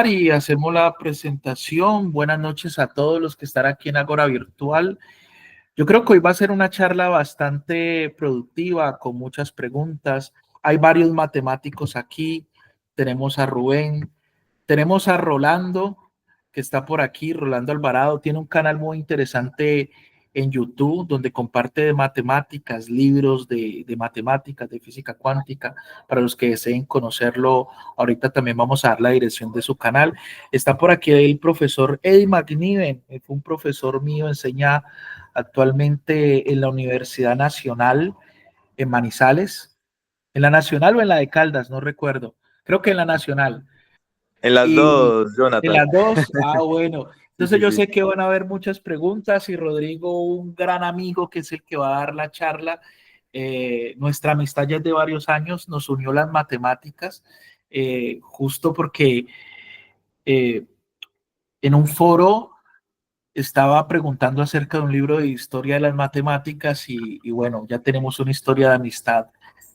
Y hacemos la presentación. Buenas noches a todos los que están aquí en Agora Virtual. Yo creo que hoy va a ser una charla bastante productiva con muchas preguntas. Hay varios matemáticos aquí. Tenemos a Rubén, tenemos a Rolando, que está por aquí. Rolando Alvarado tiene un canal muy interesante en YouTube donde comparte de matemáticas, libros de matemáticas, de física cuántica. Para los que deseen conocerlo, ahorita también vamos a dar la dirección de su canal. Está por aquí el profesor Eddie McNiven, fue un profesor mío, enseña actualmente en la Universidad Nacional en Manizales, en la Nacional o en la de Caldas, no recuerdo, creo que en la Nacional. En las Y dos, en Jonathan. las dos, bueno. Sí, Entonces sí, yo sí. sé que van a haber muchas preguntas y Rodrigo, un gran amigo que es el que va a dar la charla, nuestra amistad ya es de varios años, nos unió las matemáticas, justo porque eh, en un foro estaba preguntando acerca de un libro de historia de las matemáticas y bueno, ya tenemos una historia de amistad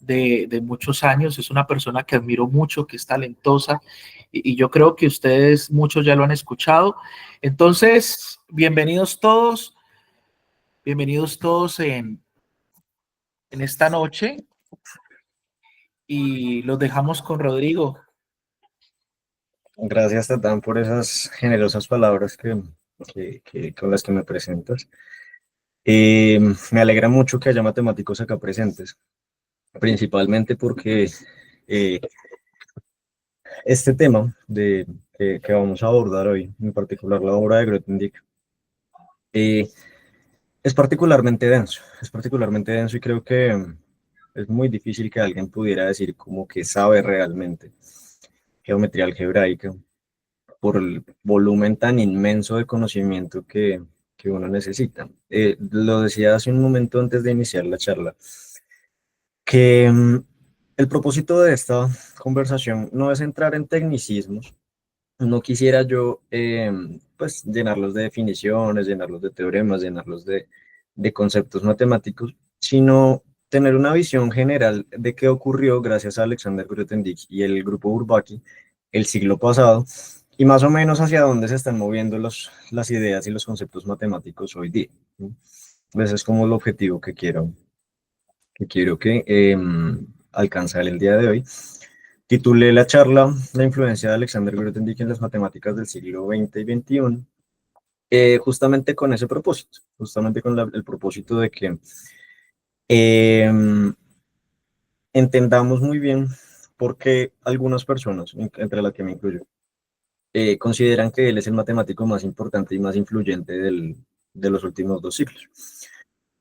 de muchos años. Es una persona que admiro mucho, que es talentosa y yo creo que ustedes muchos ya lo han escuchado. Entonces, bienvenidos todos en esta noche y los dejamos con Rodrigo. Gracias, Tatán, por esas generosas palabras con las que me presentas. Me alegra mucho que haya matemáticos acá presentes, principalmente porque eh, este tema que vamos a abordar hoy, en particular la obra de Grothendieck, eh, es particularmente denso y creo que es muy difícil que alguien pudiera decir como que sabe realmente geometría algebraica por el volumen tan inmenso de conocimiento que uno necesita. Lo decía hace un momento antes de iniciar la charla, que el propósito de esta conversación no es entrar en tecnicismos. No quisiera yo pues llenarlos de definiciones, llenarlos de teoremas, llenarlos de conceptos matemáticos, sino tener una visión general de qué ocurrió gracias a Alexander Grothendieck y el grupo Bourbaki el siglo pasado y más o menos hacia dónde se están moviendo las ideas y los conceptos matemáticos hoy día, ¿sí? Ese es como el objetivo que alcanzar el día de hoy. Titulé la charla La influencia de Alexander Grothendieck en las matemáticas del siglo XX y XXI, justamente con ese propósito, justamente con el propósito de que eh, entendamos muy bien por qué algunas personas, entre las que me incluyo, consideran que él es el matemático más importante y más influyente de los últimos dos siglos.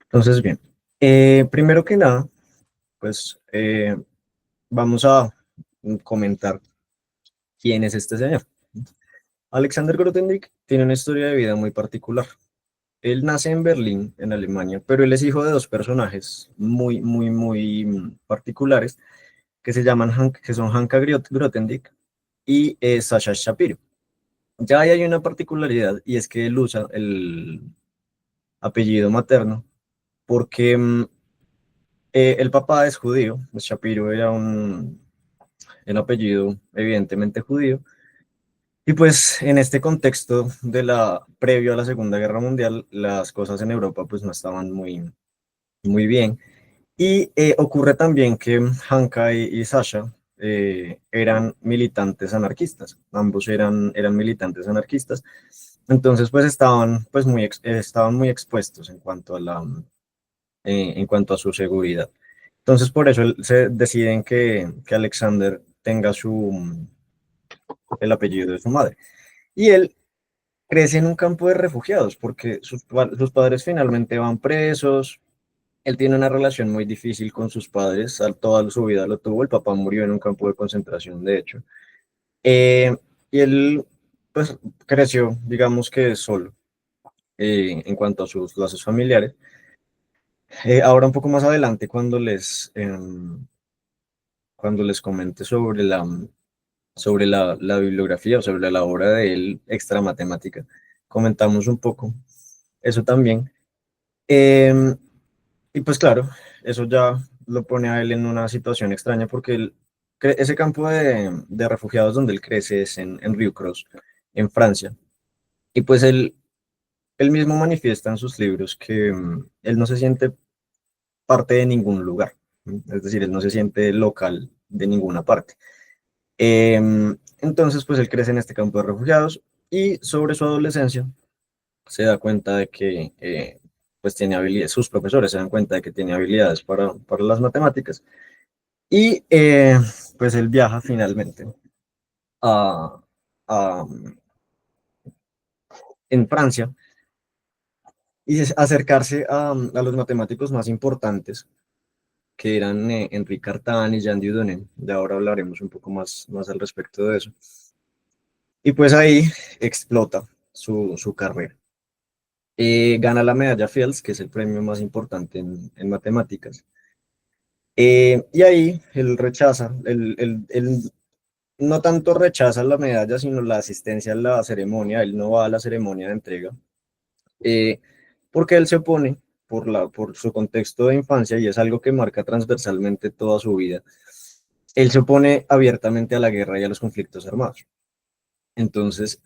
Entonces, bien, primero que nada, pues vamos a comentar quién es este señor. Alexander Grothendieck tiene una historia de vida muy particular. Él nace en Berlín, en Alemania, pero él es hijo de dos personajes muy particulares que se llaman que son Hanka Grothendieck y Sasha Shapiro. Ya ahí hay una particularidad y es que él usa el apellido materno porque el papá es judío, Shapiro era el apellido evidentemente judío. Y pues en este contexto previo a la Segunda Guerra Mundial, las cosas en Europa pues no estaban muy bien. Y ocurre también que Hanka y Sasha eran militantes anarquistas, ambos eran militantes anarquistas, entonces pues estaban muy expuestos en cuanto a su seguridad. Entonces por eso se deciden que Alexander tenga el apellido de su madre. Y él crece en un campo de refugiados porque sus padres finalmente van presos. Él tiene una relación muy difícil con sus padres, toda su vida lo tuvo, el papá murió en un campo de concentración, de hecho. Y él, pues, creció, digamos que solo, en cuanto a sus lazos familiares. Ahora un poco más adelante, cuando les comente sobre la bibliografía o sobre la obra de él extra matemática, comentamos un poco eso también. Eh, y pues claro, eso ya lo pone a él en una situación extraña porque él ese campo de refugiados donde él crece es en Riucros, en Francia. Y pues él mismo manifiesta en sus libros que él no se siente parte de ningún lugar, es decir, él no se siente local de ninguna parte. Entonces, pues él crece en este campo de refugiados y sobre su adolescencia se da cuenta de que pues tiene habilidades, sus profesores se dan cuenta de que tiene habilidades para las matemáticas y pues él viaja finalmente a, a, en Francia y acercarse a los matemáticos más importantes que eran Henri Cartan y Jean Dieudonné. De ahora hablaremos un poco más al respecto de eso. Y pues ahí explota su carrera. Gana la medalla Fields, que es el premio más importante en matemáticas. Y ahí él rechaza, él no tanto rechaza la medalla, sino la asistencia a la ceremonia. Él no va a la ceremonia de entrega, eh, porque él se opone por su contexto de infancia, y es algo que marca transversalmente toda su vida. Él se opone abiertamente a la guerra y a los conflictos armados. Entonces,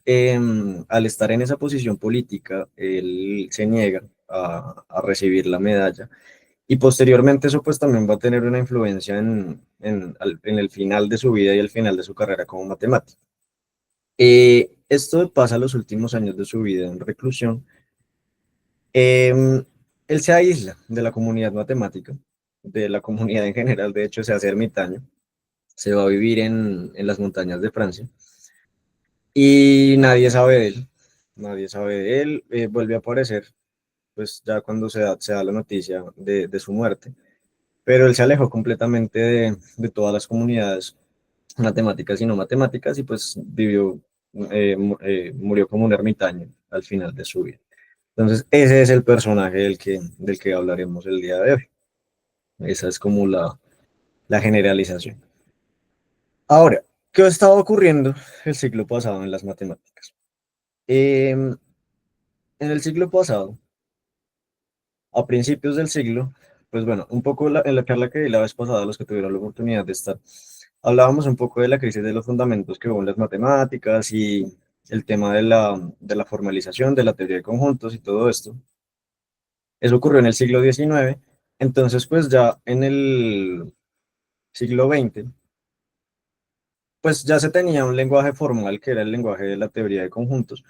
al estar en esa posición política, él se niega a recibir la medalla. Y posteriormente eso pues también va a tener una influencia en el final de su vida y el final de su carrera como matemático. Esto pasa los últimos años de su vida en reclusión. Él se aísla de la comunidad matemática, de la comunidad en general. De hecho se hace ermitaño, se va a vivir en las montañas de Francia y nadie sabe de él, nadie sabe de él. Vuelve a aparecer pues ya cuando se da la noticia de su muerte, pero él se alejó completamente de todas las comunidades matemáticas y no matemáticas y pues vivió, murió como un ermitaño al final de su vida. Entonces, ese es el personaje del que hablaremos el día de hoy. Esa es como la generalización. Ahora, ¿qué ha estado ocurriendo el siglo pasado en las matemáticas? En el siglo pasado, a principios del siglo, pues bueno, un poco en la charla que di la vez pasada, los que tuvieron la oportunidad de estar, hablábamos un poco de la crisis de los fundamentos que hubo en las matemáticas y el tema de la formalización de la teoría de conjuntos y todo esto. Eso ocurrió en el siglo XIX. Entonces, pues ya en el siglo XX, pues ya se tenía un lenguaje formal que era el lenguaje de la teoría de conjuntos,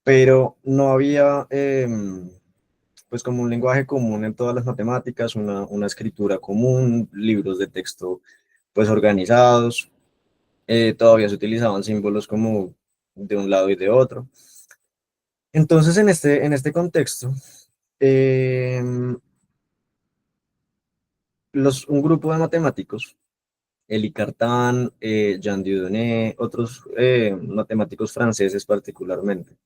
pero no había pues como un lenguaje común en todas las matemáticas, una escritura común, libros de texto pues organizados. Todavía se utilizaban símbolos como de un lado y de otro. Entonces, en este contexto, em, un grupo de matemáticos, Élie Cartan, Jean Dieudonné, otros matemáticos franceses particularmente,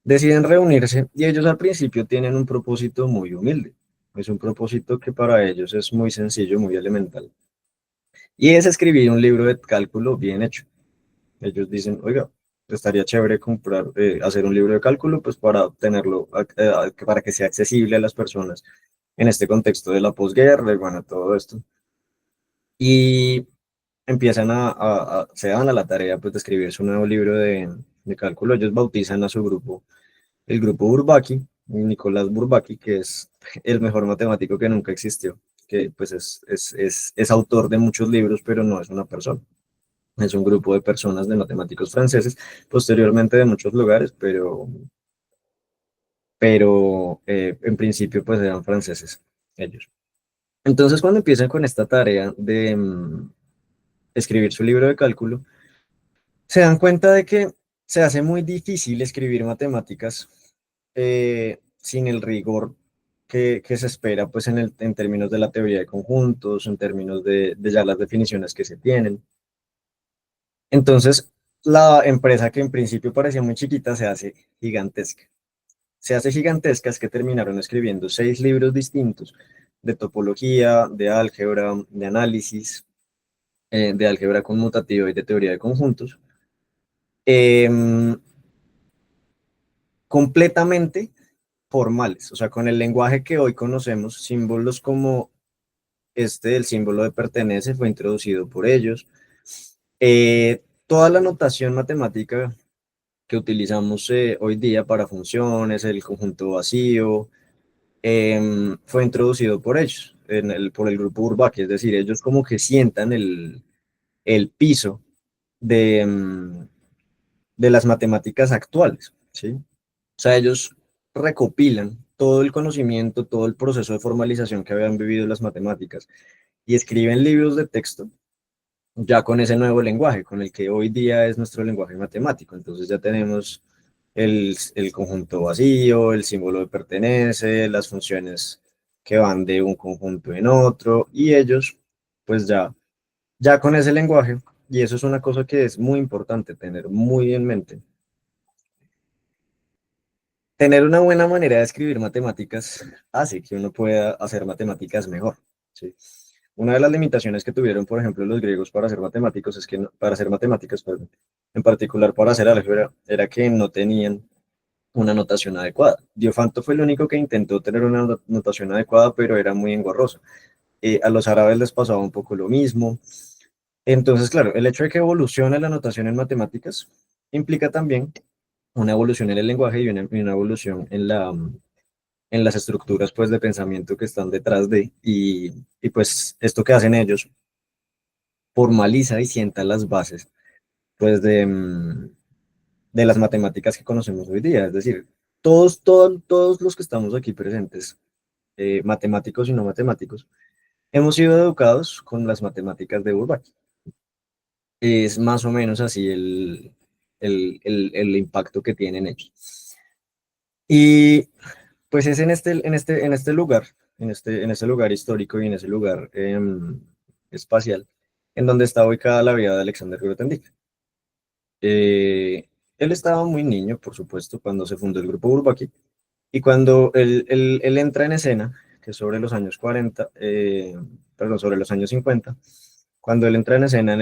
deciden reunirse y ellos al principio tienen un propósito muy humilde. Es un propósito que para ellos es muy sencillo, muy elemental. Y es escribir un libro de cálculo bien hecho. Ellos dicen, oiga, estaría chévere comprar, hacer un libro de cálculo, pues para tenerlo, para que sea accesible a las personas en este contexto de la posguerra y bueno, todo esto. Y empiezan se dan a la tarea pues de escribir su nuevo libro de cálculo. Ellos bautizan a su grupo el grupo Bourbaki, Nicolás Bourbaki, que es el mejor matemático que nunca existió, que pues es autor de muchos libros, pero no es una persona. Es un grupo de personas, de matemáticos franceses, posteriormente de muchos lugares, pero en principio pues eran franceses ellos. Entonces cuando empiezan con esta tarea de escribir su libro de cálculo, se dan cuenta de que se hace muy difícil escribir matemáticas sin el rigor que se espera pues en términos de la teoría de conjuntos, en términos de ya las definiciones que se tienen. Entonces, la empresa que en principio parecía muy chiquita se hace gigantesca. Se hace gigantesca es que terminaron escribiendo 6 libros distintos de topología, de álgebra, de análisis, de álgebra conmutativa y de teoría de conjuntos. Em, Completamente formales, o sea, con el lenguaje que hoy conocemos, símbolos como el símbolo de pertenece fue introducido por ellos, Toda la notación matemática que utilizamos hoy día para funciones, el conjunto vacío, fue introducido por ellos, por el grupo Bourbaki, es decir, ellos como que sientan el piso de, de las matemáticas actuales, ¿sí? O sea, ellos recopilan todo el conocimiento, todo el proceso de formalización que habían vivido las matemáticas y escriben libros de texto ya con ese nuevo lenguaje, con el que hoy día es nuestro lenguaje matemático. Entonces ya tenemos el conjunto vacío, el símbolo de pertenece, las funciones que van de un conjunto en otro, y ellos, pues ya con ese lenguaje, y eso es una cosa que es muy importante tener muy en mente. Tener una buena manera de escribir matemáticas hace que uno pueda hacer matemáticas mejor, ¿sí? Una de las limitaciones que tuvieron, por ejemplo, los griegos para ser matemáticos es que para hacer matemáticas, perdón, en particular para hacer álgebra, era que no tenían una notación adecuada. Diofanto fue el único que intentó tener una notación adecuada, pero era muy engorrosa. A los árabes les pasaba un poco lo mismo. Entonces, claro, el hecho de que evolucione la notación en matemáticas implica también una evolución en el lenguaje y una evolución en las estructuras pues, de pensamiento que están detrás de, y pues esto que hacen ellos formaliza y sienta las bases pues, de las matemáticas que conocemos hoy día. Es decir, todos los que estamos aquí presentes, matemáticos y no matemáticos, hemos sido educados con las matemáticas de Bourbaki. Es más o menos así el impacto que tienen ellos. Y pues es en este lugar, en este lugar histórico y en ese lugar espacial, en donde está ubicada la vida de Alexander Grothendieck. Él estaba muy niño, por supuesto, cuando se fundó el grupo Bourbaki, y cuando él entra en escena, que es sobre los años 40, perdón, sobre los años 50, cuando él entra en escena en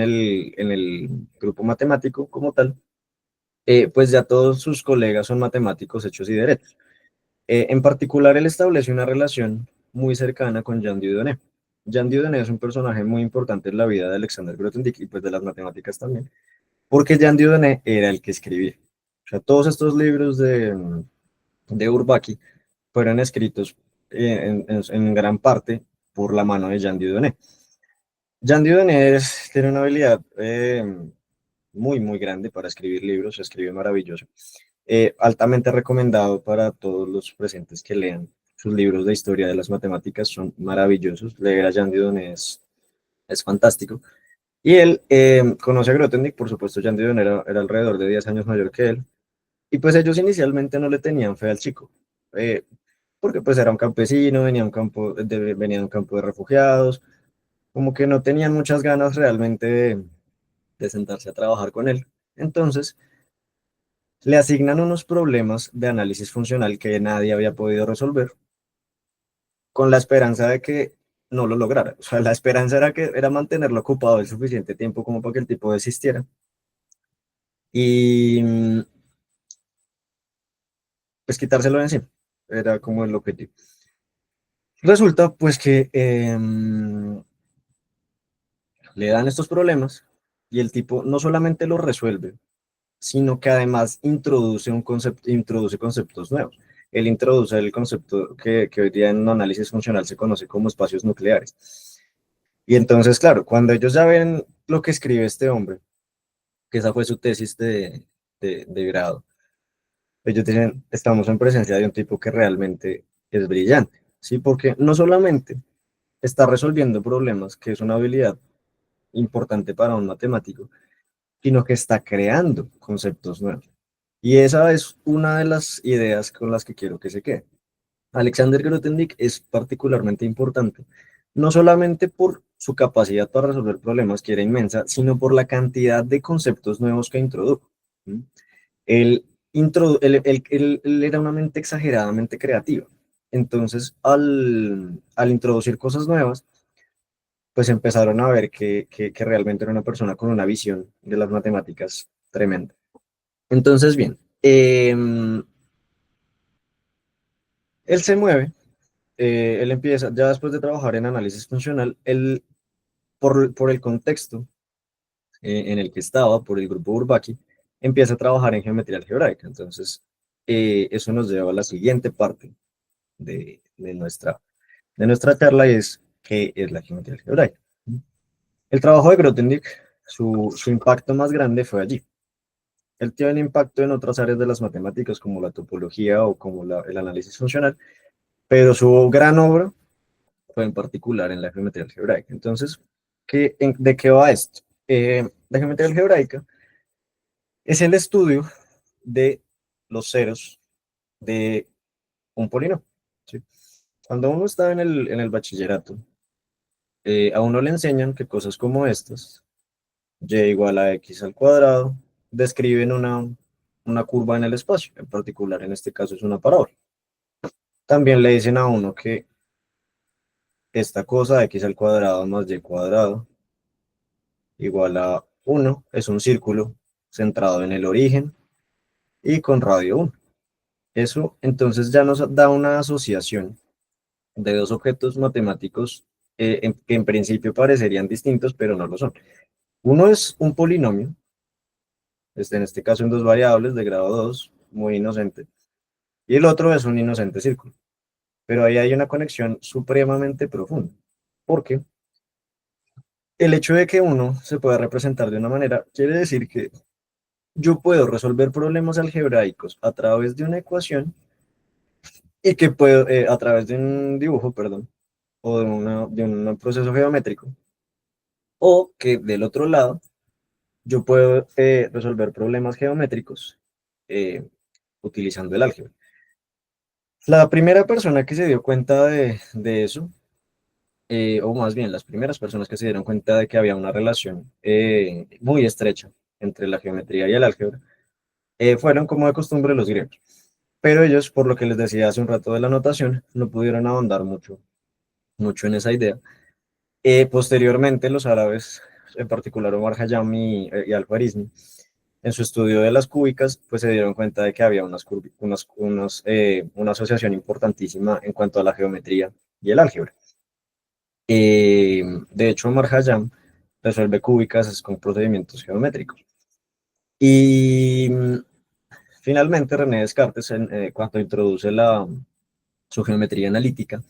el grupo matemático como tal, pues ya todos sus colegas son matemáticos hechos y derechos. En particular, él establece una relación muy cercana con Jean Dieudonné. Jean Dieudonné es un personaje muy importante en la vida de Alexander Grothendieck y pues de las matemáticas también, porque Jean Dieudonné era el que escribía. O sea, todos estos libros de Bourbaki fueron escritos en gran parte por la mano de Jean Dieudonné. Jean Dieudonné tiene una habilidad muy grande para escribir libros, escribe maravilloso. Altamente recomendado para todos los presentes que lean sus libros de historia de las matemáticas, son maravillosos. Leer a Jean Dieudonné es fantástico. Y él conoce a Grothendieck, por supuesto, Jean Dieudonné era alrededor de 10 años mayor que él, y pues ellos inicialmente no le tenían fe al chico, eh, porque pues era un campesino, venía de un campo de refugiados, como que no tenían muchas ganas realmente de sentarse a trabajar con él. Entonces, le asignan unos problemas de análisis funcional que nadie había podido resolver, con la esperanza de que no lo lograra. O sea, la esperanza era mantenerlo ocupado el suficiente tiempo como para que el tipo desistiera. Y pues quitárselo de encima. Era como el objetivo. Resulta pues que le dan estos problemas y el tipo no solamente los resuelve, sino que además introduce conceptos nuevos. Él introduce el concepto que hoy día en análisis funcional se conoce como espacios nucleares. Y entonces, claro, cuando ellos ya ven lo que escribe este hombre, que esa fue su tesis de grado, ellos dicen, estamos en presencia de un tipo que realmente es brillante, ¿sí? Porque no solamente está resolviendo problemas, que es una habilidad importante para un matemático, sino que está creando conceptos nuevos. Y esa es una de las ideas con las que quiero que se quede. Alexander Grothendieck es particularmente importante, no solamente por su capacidad para resolver problemas, que era inmensa, sino por la cantidad de conceptos nuevos que introdujo. ¿Mm? Él era una mente exageradamente creativa. Entonces, al introducir cosas nuevas, pues empezaron a ver que realmente era una persona con una visión de las matemáticas tremenda. Entonces, bien, él se mueve, él empieza, ya después de trabajar en análisis funcional, él, por el contexto, en el que estaba por el grupo Bourbaki, empieza a trabajar en geometría algebraica. Entonces, eso nos lleva a la siguiente parte de nuestra charla, y es qué es la geometría algebraica. El trabajo de Grothendieck, su impacto más grande fue allí. Él tiene un impacto en otras áreas de las matemáticas, como la topología o como el análisis funcional, pero su gran obra fue en particular en la geometría algebraica. Entonces, ¿de qué va esto? La geometría algebraica es el estudio de los ceros de un polinomio, ¿sí? Cuando uno está en el bachillerato, a uno le enseñan que cosas como estas, y igual a x al cuadrado, describen una curva en el espacio, en particular en este caso es una parábola. También le dicen a uno que esta cosa, x al cuadrado más y cuadrado, igual a 1, es un círculo centrado en el origen y con radio 1. Eso entonces ya nos da una asociación de dos objetos matemáticos que en principio parecerían distintos, pero no lo son. Uno es un polinomio, en este caso en dos variables de grado 2, muy inocente, y el otro es un inocente círculo. Pero ahí hay una conexión supremamente profunda, porque el hecho de que uno se pueda representar de una manera quiere decir que yo puedo resolver problemas algebraicos a través de una ecuación y que puedo, a través de un dibujo, perdón, o de un proceso geométrico, o que del otro lado yo puedo resolver problemas geométricos eh, utilizando el álgebra. La primera persona que se dio cuenta de eso, o más bien las primeras personas que se dieron cuenta de que había una relación muy estrecha entre la geometría y el álgebra, fueron como de costumbre los griegos. Pero ellos, por lo que les decía hace un rato de la notación, no pudieron ahondar mucho en esa idea. Posteriormente, los árabes, en particular Omar Khayyam y Al-Khwarizmi, en su estudio de las cúbicas, pues se dieron cuenta de que había una asociación importantísima en cuanto a la geometría y el álgebra. De hecho, Omar Khayyam resuelve cúbicas con procedimientos geométricos. Y finalmente, René Descartes, cuando introduce su geometría analítica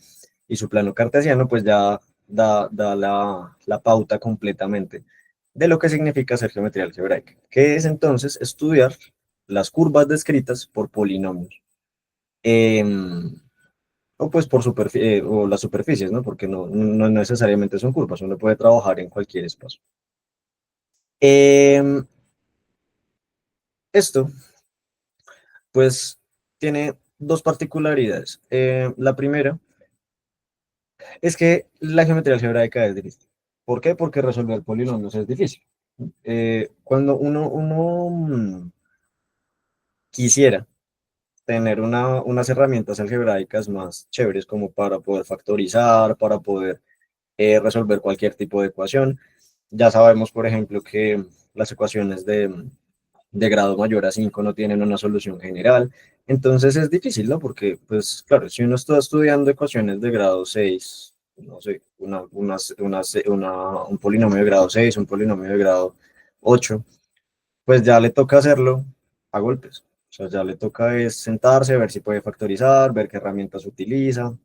y su plano cartesiano, pues ya da la pauta completamente de lo que significa hacer geometría algebraica, que es entonces estudiar las curvas descritas por polinomios, o pues por o las superficies, ¿no? Porque no necesariamente son curvas, uno puede trabajar en cualquier espacio. Esto, pues, tiene dos particularidades. La primera es que la geometría algebraica es difícil. ¿Por qué? Porque resolver polinomios es difícil. Cuando uno quisiera tener unas herramientas algebraicas más chéveres como para poder factorizar, para poder resolver cualquier tipo de ecuación. Ya sabemos, por ejemplo, que las ecuaciones de grado mayor a 5 no tienen una solución general. Entonces es difícil, ¿no? Porque, pues, claro, si uno está estudiando ecuaciones de grado 6, no sé, un polinomio de grado 6, un polinomio de grado 8, pues ya le toca hacerlo a golpes. O sea, ya le toca es sentarse, ver si puede factorizar, ver qué herramientas utiliza.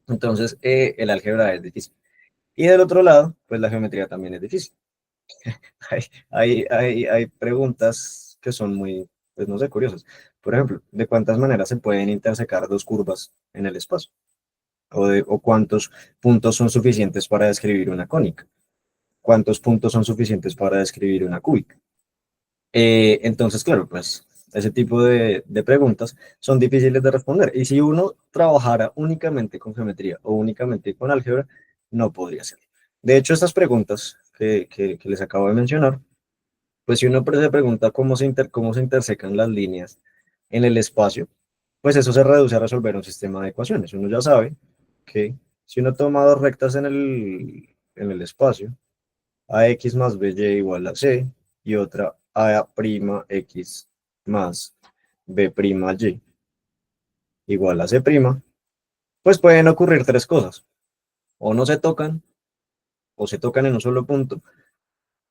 Entonces, el álgebra es difícil. Y del otro lado, pues la geometría también es difícil. Hay preguntas que son muy, pues no sé, curiosas. Por ejemplo, ¿de cuántas maneras se pueden intersecar dos curvas en el espacio? O cuántos puntos son suficientes para describir una cónica. ¿Cuántos puntos son suficientes para describir una cúbica? Entonces, claro, pues ese tipo de preguntas son difíciles de responder. Y si uno trabajara únicamente con geometría o únicamente con álgebra, no podría ser. De hecho, estas preguntas que les acabo de mencionar, pues si uno se pregunta cómo se intersecan las líneas en el espacio, pues eso se reduce a resolver un sistema de ecuaciones. Uno ya sabe que si uno toma dos rectas en el espacio, ax más by igual a c, y otra ax más by igual a c', pues pueden ocurrir tres cosas. O no se tocan, o se tocan en un solo punto,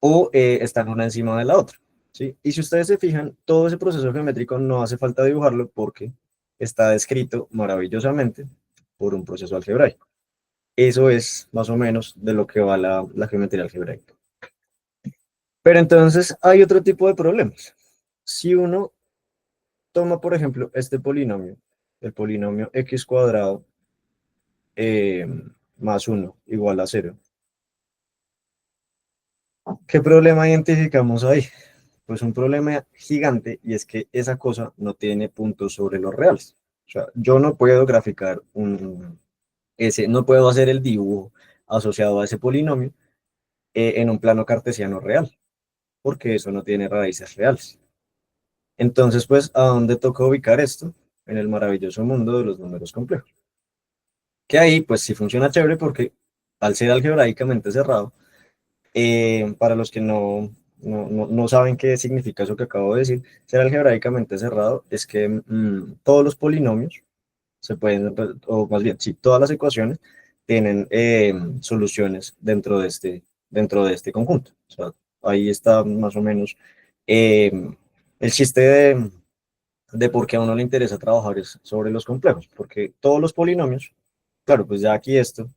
o están una encima de la otra, ¿sí? Y si ustedes se fijan, todo ese proceso geométrico no hace falta dibujarlo porque está descrito maravillosamente por un proceso algebraico. Eso es más o menos de lo que va la geometría algebraica. Pero entonces hay otro tipo de problemas. Si uno toma, por ejemplo, este polinomio, el polinomio x cuadrado eh, más 1 igual a 0, ¿qué problema identificamos ahí? Pues un problema gigante, y es que esa cosa no tiene puntos sobre los reales. O sea, yo no puedo graficar no puedo hacer el dibujo asociado a ese polinomio en un plano cartesiano real, porque eso no tiene raíces reales. Entonces, pues, ¿a dónde toca ubicar esto? En el maravilloso mundo de los números complejos. Que ahí, pues, sí funciona chévere porque al ser algebraicamente cerrado, para los que no saben qué significa eso que acabo de decir, ser algebraicamente cerrado es que todos los polinomios se pueden, o más bien, sí, todas las ecuaciones tienen soluciones dentro de este conjunto. O sea, ahí está más o menos eh, el chiste de por qué a uno le interesa trabajar es sobre los complejos, porque todos los polinomios, claro, pues ya aquí esto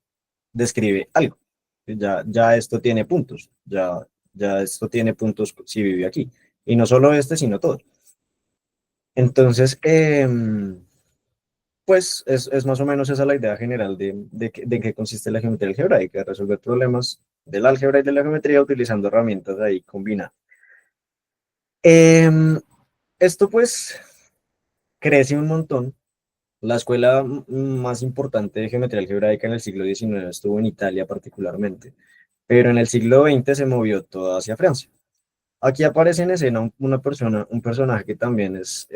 describe algo. Ya esto tiene puntos, ya esto tiene puntos si vive aquí. Y no solo este, sino todo. Entonces, pues es más o menos esa la idea general de qué consiste la geometría algebraica, resolver problemas del álgebra y de la geometría utilizando herramientas ahí combinadas. Esto pues crece un montón. La escuela más importante de geometría algebraica en el siglo XIX estuvo en Italia particularmente, pero en el siglo XX se movió todo hacia Francia. Aquí aparece en escena un personaje que también es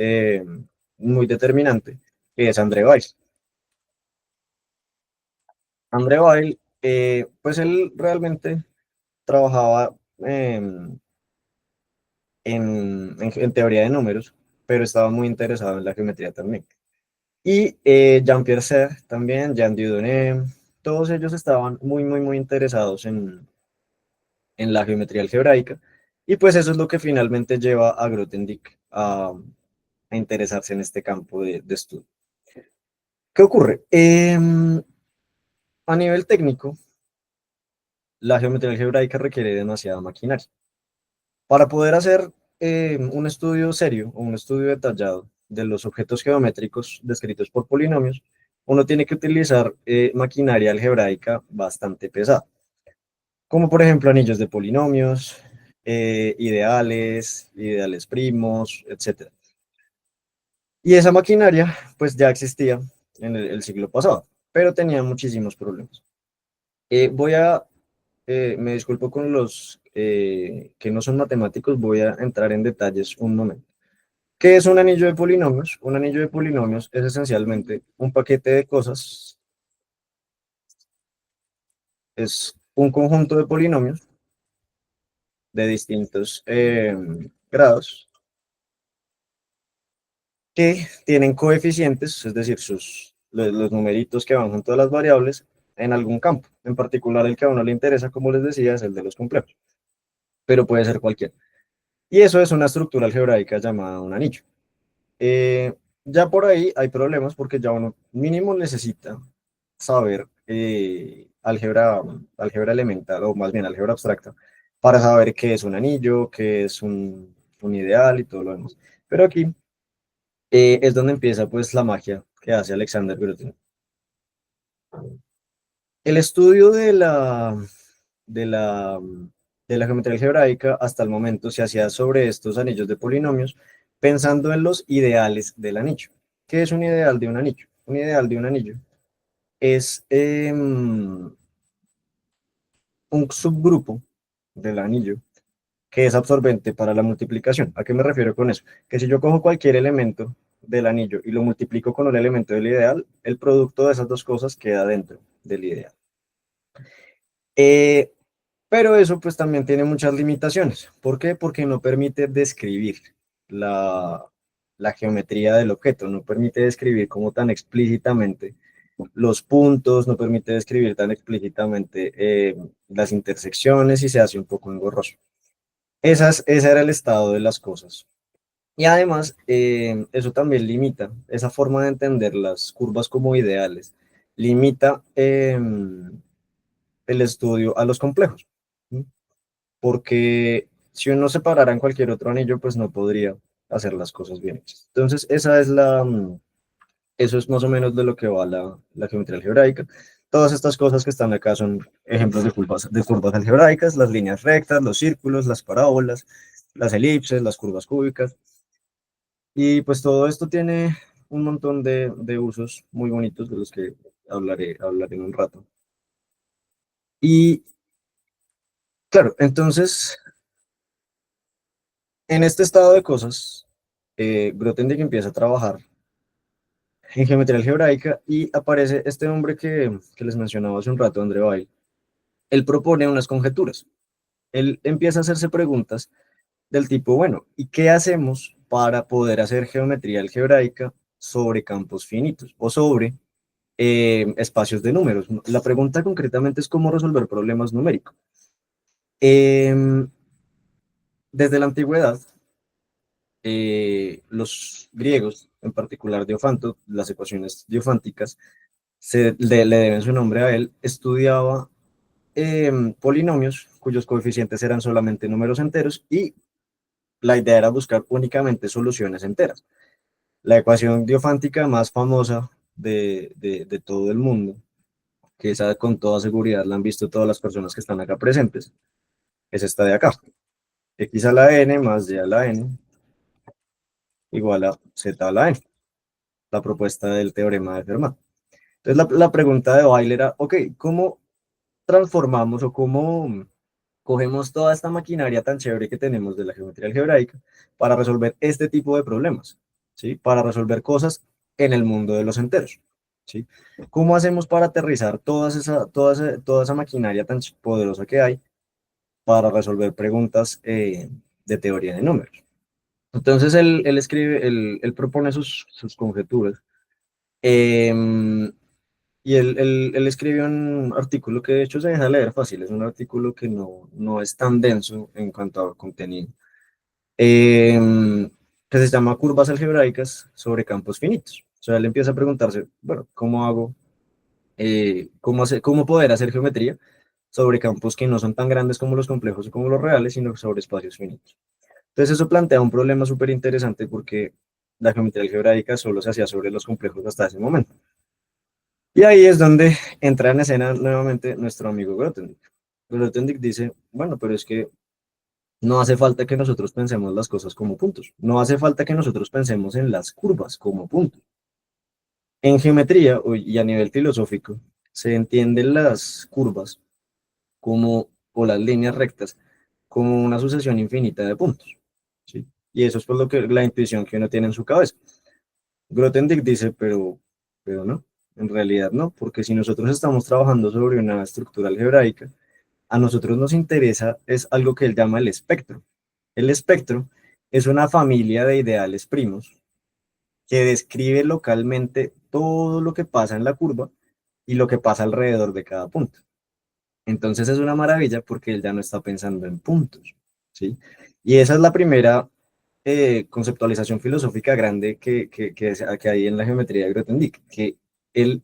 muy determinante, que es André Weil. André Weil, pues él realmente trabajaba en teoría de números, pero estaba muy interesado en la geometría también. Y Jean-Pierre Serre también, Jean Dieudonné, todos ellos estaban muy interesados en la geometría algebraica. Y pues eso es lo que finalmente lleva a Grothendieck a interesarse en este campo de estudio. ¿Qué ocurre? A nivel técnico, la geometría algebraica requiere demasiada maquinaria. Para poder hacer un estudio serio o un estudio detallado de los objetos geométricos descritos por polinomios, uno tiene que utilizar maquinaria algebraica bastante pesada, como por ejemplo anillos de polinomios, ideales primos, etc. Y esa maquinaria pues ya existía en el siglo pasado, pero tenía muchísimos problemas. Me disculpo con los que no son matemáticos, voy a entrar en detalles un momento. ¿Qué es un anillo de polinomios? Un anillo de polinomios es esencialmente un paquete de cosas, es un conjunto de polinomios de distintos grados que tienen coeficientes, es decir, los numeritos que van junto a las variables en algún campo. En particular, el que a uno le interesa, como les decía, es el de los complejos, pero puede ser cualquiera. Y eso es una estructura algebraica llamada un anillo. Eh, ya por ahí hay problemas porque ya uno mínimo necesita saber álgebra elemental, o más bien álgebra abstracta, para saber qué es un anillo, qué es un ideal y todo lo demás. Pero aquí es donde empieza pues la magia que hace Alexander Grothendieck. El estudio de la, de la geometría algebraica hasta el momento se hacía sobre estos anillos de polinomios pensando en los ideales del anillo. ¿Qué es un ideal de un anillo? Un ideal de un anillo es un subgrupo del anillo que es absorbente para la multiplicación. ¿A qué me refiero con eso? Que si yo cojo cualquier elemento del anillo y lo multiplico con un elemento del ideal, el producto de esas dos cosas queda dentro del ideal. Eh, pero eso pues también tiene muchas limitaciones. ¿Por qué? Porque no permite describir la, la geometría del objeto, no permite describir como tan explícitamente los puntos, no permite describir tan explícitamente las intersecciones y se hace un poco engorroso. Ese era el estado de las cosas. Y además, eso también limita, esa forma de entender las curvas como ideales, limita el estudio a los complejos, ¿sí? Porque si uno se parara en cualquier otro anillo, pues no podría hacer las cosas bien hechas. Entonces, eso es más o menos de lo que va la geometría algebraica. Todas estas cosas que están acá son ejemplos de curvas algebraicas, las líneas rectas, los círculos, las parábolas, las elipses, las curvas cúbicas. Y pues todo esto tiene un montón de usos muy bonitos de los que hablaré en un rato. Y claro, entonces, en este estado de cosas, Grothendieck empieza a trabajar en geometría algebraica y aparece este hombre que les mencionaba hace un rato, André Weil. Él propone unas conjeturas. Él empieza a hacerse preguntas del tipo, bueno, ¿y qué hacemos para poder hacer geometría algebraica sobre campos finitos o sobre espacios de números? La pregunta concretamente es cómo resolver problemas numéricos. Em, Desde la antigüedad, los griegos, en particular Diofanto, las ecuaciones diofánticas, le deben su nombre a él, estudiaba polinomios cuyos coeficientes eran solamente números enteros y la idea era buscar únicamente soluciones enteras. La ecuación diofántica más famosa de todo el mundo, que esa con toda seguridad la han visto todas las personas que están acá presentes, es esta de acá. X a la n más y a la n igual a z a la n, la propuesta del teorema de Fermat. Entonces la pregunta de Euler era, ok, ¿cómo transformamos o cómo cogemos toda esta maquinaria tan chévere que tenemos de la geometría algebraica para resolver este tipo de problemas? ¿Sí? Para resolver cosas en el mundo de los enteros. ¿Sí? ¿Cómo hacemos para aterrizar toda esa maquinaria tan poderosa que hay para resolver preguntas de teoría de números? Entonces él escribe, él propone sus conjeturas. eh, y él escribió un artículo que de hecho se deja leer fácil, es un artículo que no es tan denso en cuanto a contenido, eh, que se llama Curvas algebraicas sobre campos finitos. O sea, él empieza a preguntarse, bueno, ¿cómo hago, cómo poder hacer geometría sobre campos que no son tan grandes como los complejos o como los reales, sino sobre espacios finitos? Entonces eso plantea un problema súper interesante porque la geometría algebraica solo se hacía sobre los complejos hasta ese momento. Y ahí es donde entra en escena nuevamente nuestro amigo Grothendieck. Grothendieck dice, bueno, pero es que no hace falta que nosotros pensemos las cosas como puntos. No hace falta que nosotros pensemos en las curvas como puntos. En geometría y a nivel filosófico se entienden las curvas como, o las líneas rectas como una sucesión infinita de puntos. ¿Sí? Y eso es por lo que la intuición que uno tiene en su cabeza. Grothendieck dice, pero no, en realidad no, porque si nosotros estamos trabajando sobre una estructura algebraica, a nosotros nos interesa es algo que él llama el espectro. El espectro es una familia de ideales primos que describe localmente todo lo que pasa en la curva y lo que pasa alrededor de cada punto. Entonces es una maravilla porque él ya no está pensando en puntos, ¿sí? Y esa es la primera conceptualización filosófica grande que hay en la geometría de Grothendieck, que él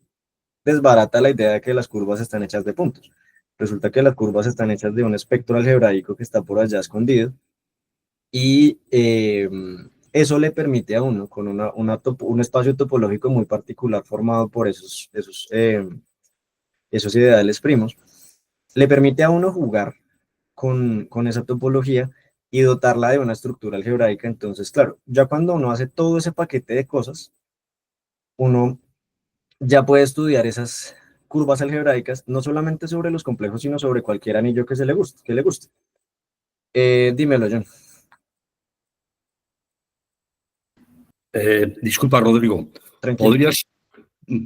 desbarata la idea de que las curvas están hechas de puntos. Resulta que las curvas están hechas de un espectro algebraico que está por allá escondido y eso le permite a uno, con un espacio topológico muy particular formado por esos ideales primos, le permite a uno jugar con esa topología y dotarla de una estructura algebraica. Entonces, claro, ya cuando uno hace todo ese paquete de cosas, uno ya puede estudiar esas curvas algebraicas, no solamente sobre los complejos, sino sobre cualquier anillo que le guste, que le guste. Dímelo, John. Disculpa, Rodrigo, Tranquilo. ¿podrías,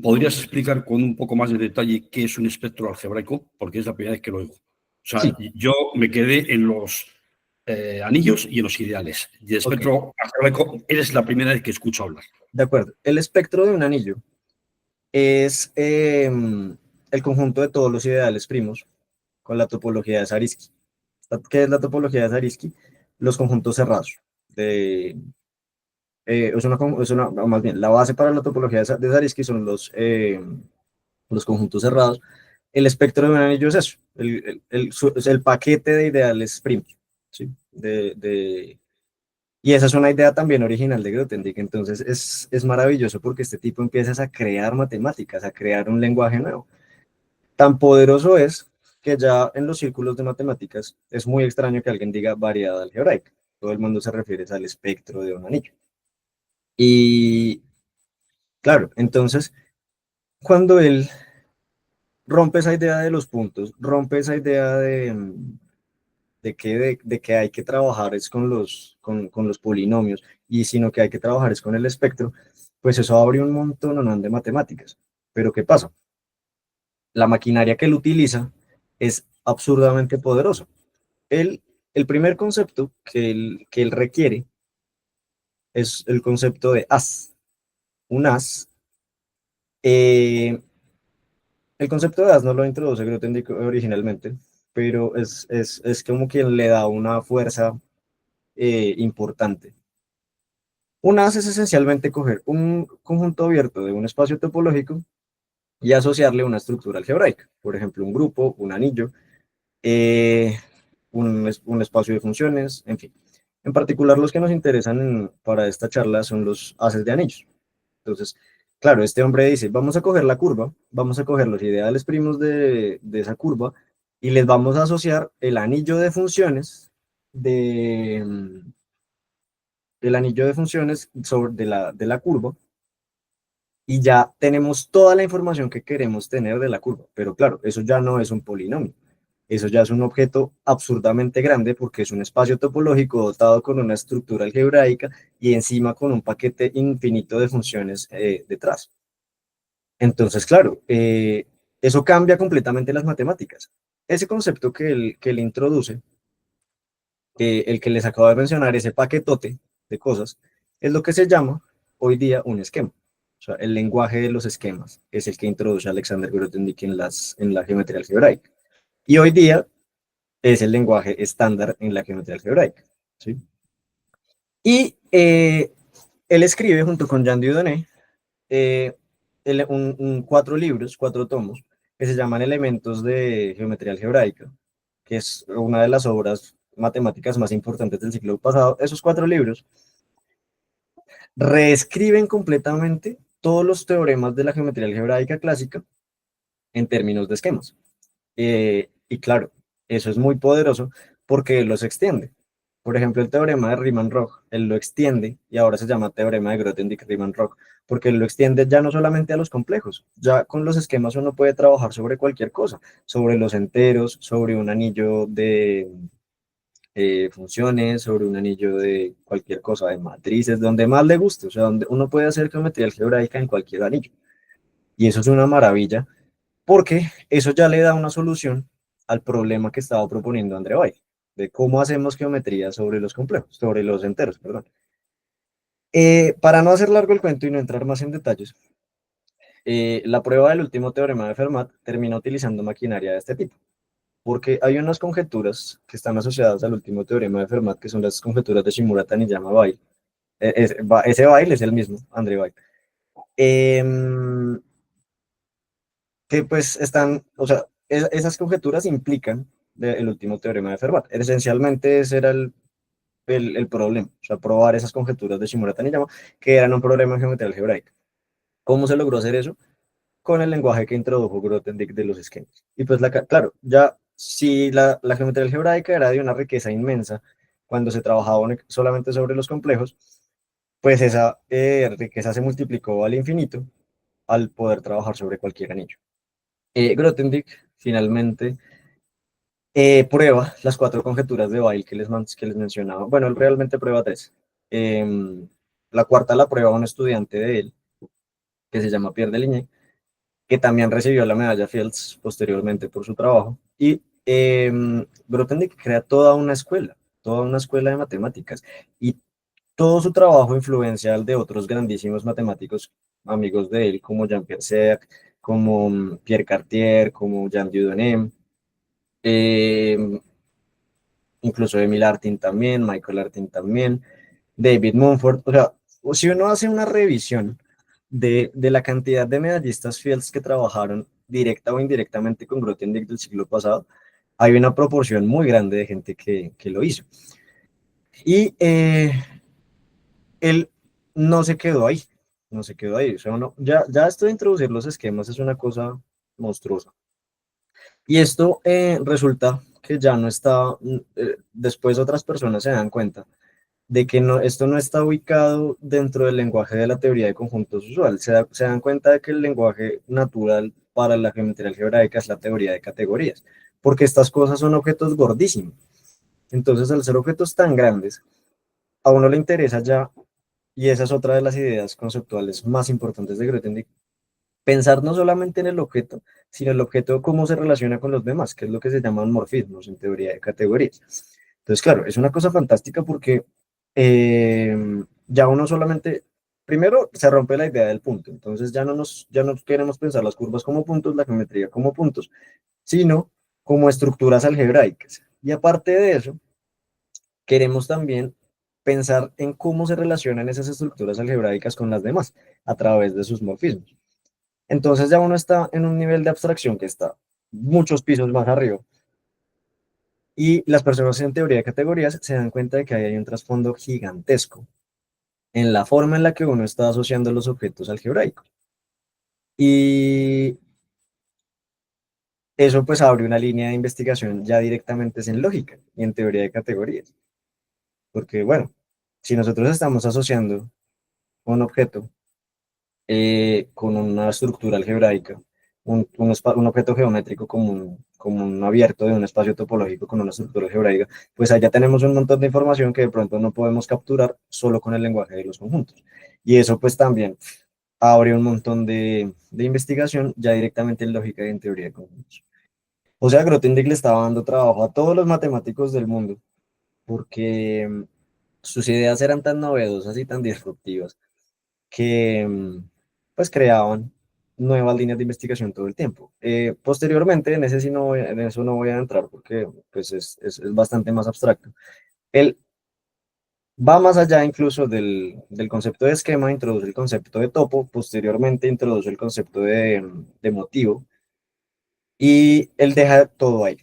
¿podrías explicar con un poco más de detalle qué es un espectro algebraico? Porque es la primera vez que lo oigo. O sea, Sí, yo me quedé en los anillos y en los ideales. Y el ok, espectro algebraico eres la primera vez que escucho hablar. de acuerdo. El espectro de un anillo es el conjunto de todos los ideales primos con la topología de Zariski. ¿Qué es la topología de Zariski? los conjuntos cerrados. Más bien, la base para la topología de Zariski son los conjuntos cerrados. El espectro de un anillo es eso, es el paquete de ideales primos, ¿sí? Y esa es una idea también original de Grothendieck. Entonces es maravilloso porque este tipo empieza a crear matemáticas, a crear un lenguaje nuevo. Tan poderoso es que ya en los círculos de matemáticas es muy extraño que alguien diga variedad algebraica. Todo el mundo se refiere al espectro de un anillo. Y claro, entonces cuando él rompe esa idea de los puntos, rompe esa idea de que hay que trabajar es con los polinomios, y sino que hay que trabajar es con el espectro, pues eso abre un montón de matemáticas. Pero ¿qué pasa? La maquinaria que él utiliza es absurdamente poderosa. Él, el primer concepto que él requiere es el concepto de as. Un as, eh, el concepto de as no lo introduce Grothendieck originalmente, pero es como quien le da una fuerza importante. Un as es esencialmente coger un conjunto abierto de un espacio topológico y asociarle una estructura algebraica, por ejemplo, un grupo, un anillo, eh, un espacio de funciones, en fin. En particular, los que nos interesan para esta charla son los haces de anillos. Entonces, claro, este hombre dice, vamos a coger la curva, vamos a coger los ideales primos de esa curva y les vamos a asociar el anillo de funciones del anillo de funciones de la curva, y ya tenemos toda la información que queremos tener de la curva. Pero claro, eso ya no es un polinomio. Eso ya es un objeto absurdamente grande porque es un espacio topológico dotado con una estructura algebraica y encima con un paquete infinito de funciones detrás. Entonces, claro, eso cambia completamente las matemáticas. Ese concepto que él introduce, el que les acabo de mencionar, ese paquetote de cosas, es lo que se llama hoy día un esquema. O sea, el lenguaje de los esquemas es el que introduce Alexander Grothendieck en la geometría algebraica. Y hoy día es el lenguaje estándar en la geometría algebraica, ¿sí? Y él escribe junto con Jean Dieudonné cuatro libros, cuatro tomos, que se llaman Elementos de Geometría Algebraica, que es una de las obras matemáticas más importantes del siglo pasado. Esos cuatro libros reescriben completamente todos los teoremas de la geometría algebraica clásica en términos de esquemas. Y claro, eso es muy poderoso porque los extiende. Por ejemplo, el teorema de Riemann-Roch, él lo extiende y ahora se llama teorema de Grothendieck-Riemann-Roch, porque él lo extiende ya no solamente a los complejos, ya con los esquemas uno puede trabajar sobre cualquier cosa, sobre los enteros, sobre un anillo de funciones, sobre un anillo de cualquier cosa, de matrices, donde más le guste, o sea, donde uno puede hacer geometría algebraica en cualquier anillo. Y eso es una maravilla, porque eso ya le da una solución al problema que estaba proponiendo André Weil, de cómo hacemos geometría sobre los complejos, sobre los enteros, perdón. Para no hacer largo el cuento y no entrar más en detalles, la prueba del último teorema de Fermat termina utilizando maquinaria de este tipo, porque hay unas conjeturas que están asociadas al último teorema de Fermat, que son las conjeturas de Shimura-Taniyama-Weil. Ese Weil es el mismo, André Weil. Que pues están, o sea, esas conjeturas implican el último teorema de Fermat. Esencialmente ese era el problema, o sea, probar esas conjeturas de Shimura-Taniyama, que eran un problema en geometría algebraica. ¿Cómo se logró hacer eso? Con el lenguaje que introdujo Grothendieck de los esquemas. Y pues, claro, ya si la geometría algebraica era de una riqueza inmensa cuando se trabajaba solamente sobre los complejos, pues esa riqueza se multiplicó al infinito al poder trabajar sobre cualquier anillo. Grothendieck finalmente prueba las cuatro conjeturas de Weil que les mencionaba. Bueno, él realmente prueba tres. La cuarta la prueba un estudiante de él, que se llama Pierre Deligny, que también recibió la medalla Fields posteriormente por su trabajo. Y Grothendieck crea toda una escuela de matemáticas. Y todo su trabajo influencia al de otros grandísimos matemáticos amigos de él, como Jean-Pierre Serre, como Pierre Cartier, como Jean Dieudonné. incluso Emil Artin también, Michael Artin también, David Mumford. O sea, si uno hace una revisión de la cantidad de medallistas Fields que trabajaron directa o indirectamente con Grothendieck del siglo pasado, hay una proporción muy grande de gente que lo hizo. Y él no se quedó ahí, no se quedó ahí. O sea, ya esto de introducir los esquemas es una cosa monstruosa. Y esto resulta que ya no está, después otras personas se dan cuenta de que no, esto no está ubicado dentro del lenguaje de la teoría de conjuntos usual. Se dan cuenta de que el lenguaje natural para la geometría algebraica es la teoría de categorías, porque estas cosas son objetos gordísimos. Entonces, al ser objetos tan grandes, a uno le interesa ya, y esa es otra de las ideas conceptuales más importantes de Grothendieck, pensar no solamente en el objeto, sino el objeto cómo se relaciona con los demás, que es lo que se llaman morfismos en teoría de categorías. Entonces, claro, es una cosa fantástica porque ya uno solamente, primero se rompe la idea del punto, entonces ya no queremos pensar las curvas como puntos, la geometría como puntos, sino como estructuras algebraicas. Y aparte de eso, queremos también pensar en cómo se relacionan esas estructuras algebraicas con las demás a través de sus morfismos. Entonces ya uno está en un nivel de abstracción que está muchos pisos más arriba. Y las personas en teoría de categorías se dan cuenta de que ahí hay un trasfondo gigantesco en la forma en la que uno está asociando los objetos algebraicos. Y eso pues abre una línea de investigación ya directamente en lógica y en teoría de categorías. Porque bueno, si nosotros estamos asociando un objeto con una estructura algebraica, un objeto geométrico como un abierto de un espacio topológico con una estructura algebraica, pues allá tenemos un montón de información que de pronto no podemos capturar solo con el lenguaje de los conjuntos. Y eso pues también abre un montón de investigación ya directamente en lógica y en teoría de conjuntos. O sea, Grothendieck le estaba dando trabajo a todos los matemáticos del mundo porque sus ideas eran tan novedosas y tan disruptivas que pues creaban nuevas líneas de investigación todo el tiempo. Posteriormente, en ese sí no en eso no voy a entrar porque pues es bastante más abstracto. Él va más allá incluso del concepto de esquema, introduce el concepto de topo, posteriormente introduce el concepto de motivo y él deja todo ahí.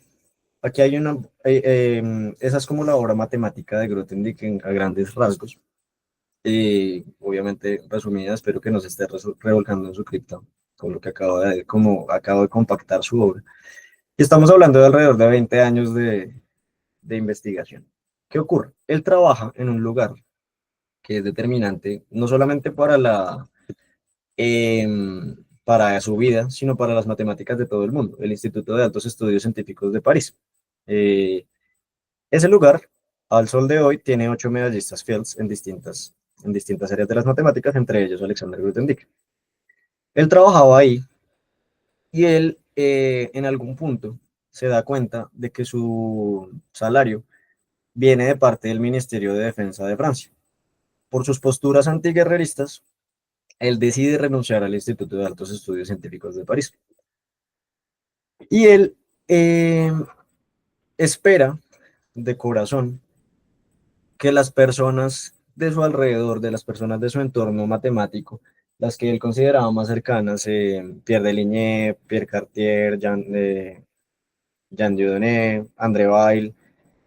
Aquí hay esa es como la obra matemática de Grothendieck a grandes rasgos. Obviamente resumida, espero que no se esté revolcando en su cripta con lo que como acabo de compactar su obra. Y estamos hablando de alrededor de 20 años de investigación. ¿Qué ocurre? Él trabaja en un lugar que es determinante no solamente para su vida, sino para las matemáticas de todo el mundo, el Instituto de Altos Estudios Científicos de París. Ese lugar, al sol de hoy, tiene 8 medallistas Fields en distintas áreas de las matemáticas, entre ellos Alexander Grothendieck. Él trabajaba ahí y él en algún punto se da cuenta de que su salario viene de parte del Ministerio de Defensa de Francia. Por sus posturas antiguerreristas, él decide renunciar al Instituto de Altos Estudios Científicos de París. Y él espera de corazón que las personas de su alrededor, de las personas de su entorno matemático, las que él consideraba más cercanas, Pierre Deligny, Pierre Cartier, Jean Dieudonné, André Weil,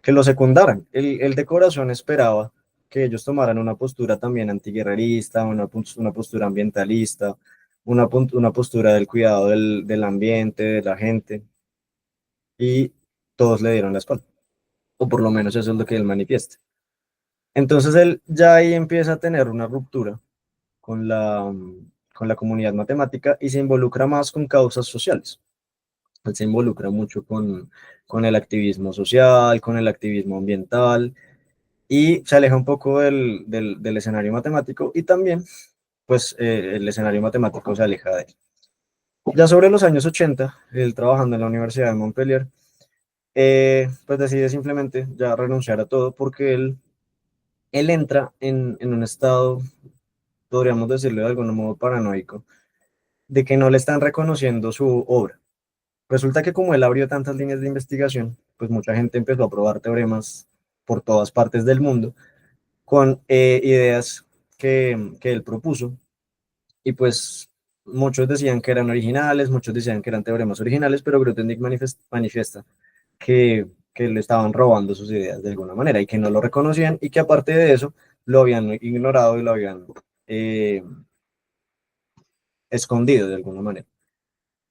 que lo secundaran. Él de corazón esperaba que ellos tomaran una postura también antiguerrerista, una postura ambientalista, una postura del cuidado del ambiente, de la gente, y todos le dieron la espalda, o por lo menos eso es lo que él manifiesta. Entonces él ya ahí empieza a tener una ruptura con con la comunidad matemática y se involucra más con causas sociales. Él se involucra mucho con el activismo social, con el activismo ambiental y se aleja un poco del escenario matemático y también pues el escenario matemático se aleja de él. Ya sobre los años 80, él trabajando en la Universidad de Montpellier, pues decide simplemente ya renunciar a todo porque él entra en un estado, podríamos decirlo de algún modo paranoico, de que no le están reconociendo su obra. Resulta que como él abrió tantas líneas de investigación, pues mucha gente empezó a probar teoremas por todas partes del mundo con ideas que él propuso, y pues muchos decían que eran originales, muchos decían que eran teoremas originales, pero Grothendieck manifiesta que le estaban robando sus ideas de alguna manera y que no lo reconocían, y que aparte de eso lo habían ignorado y lo habían eh, escondido de alguna manera.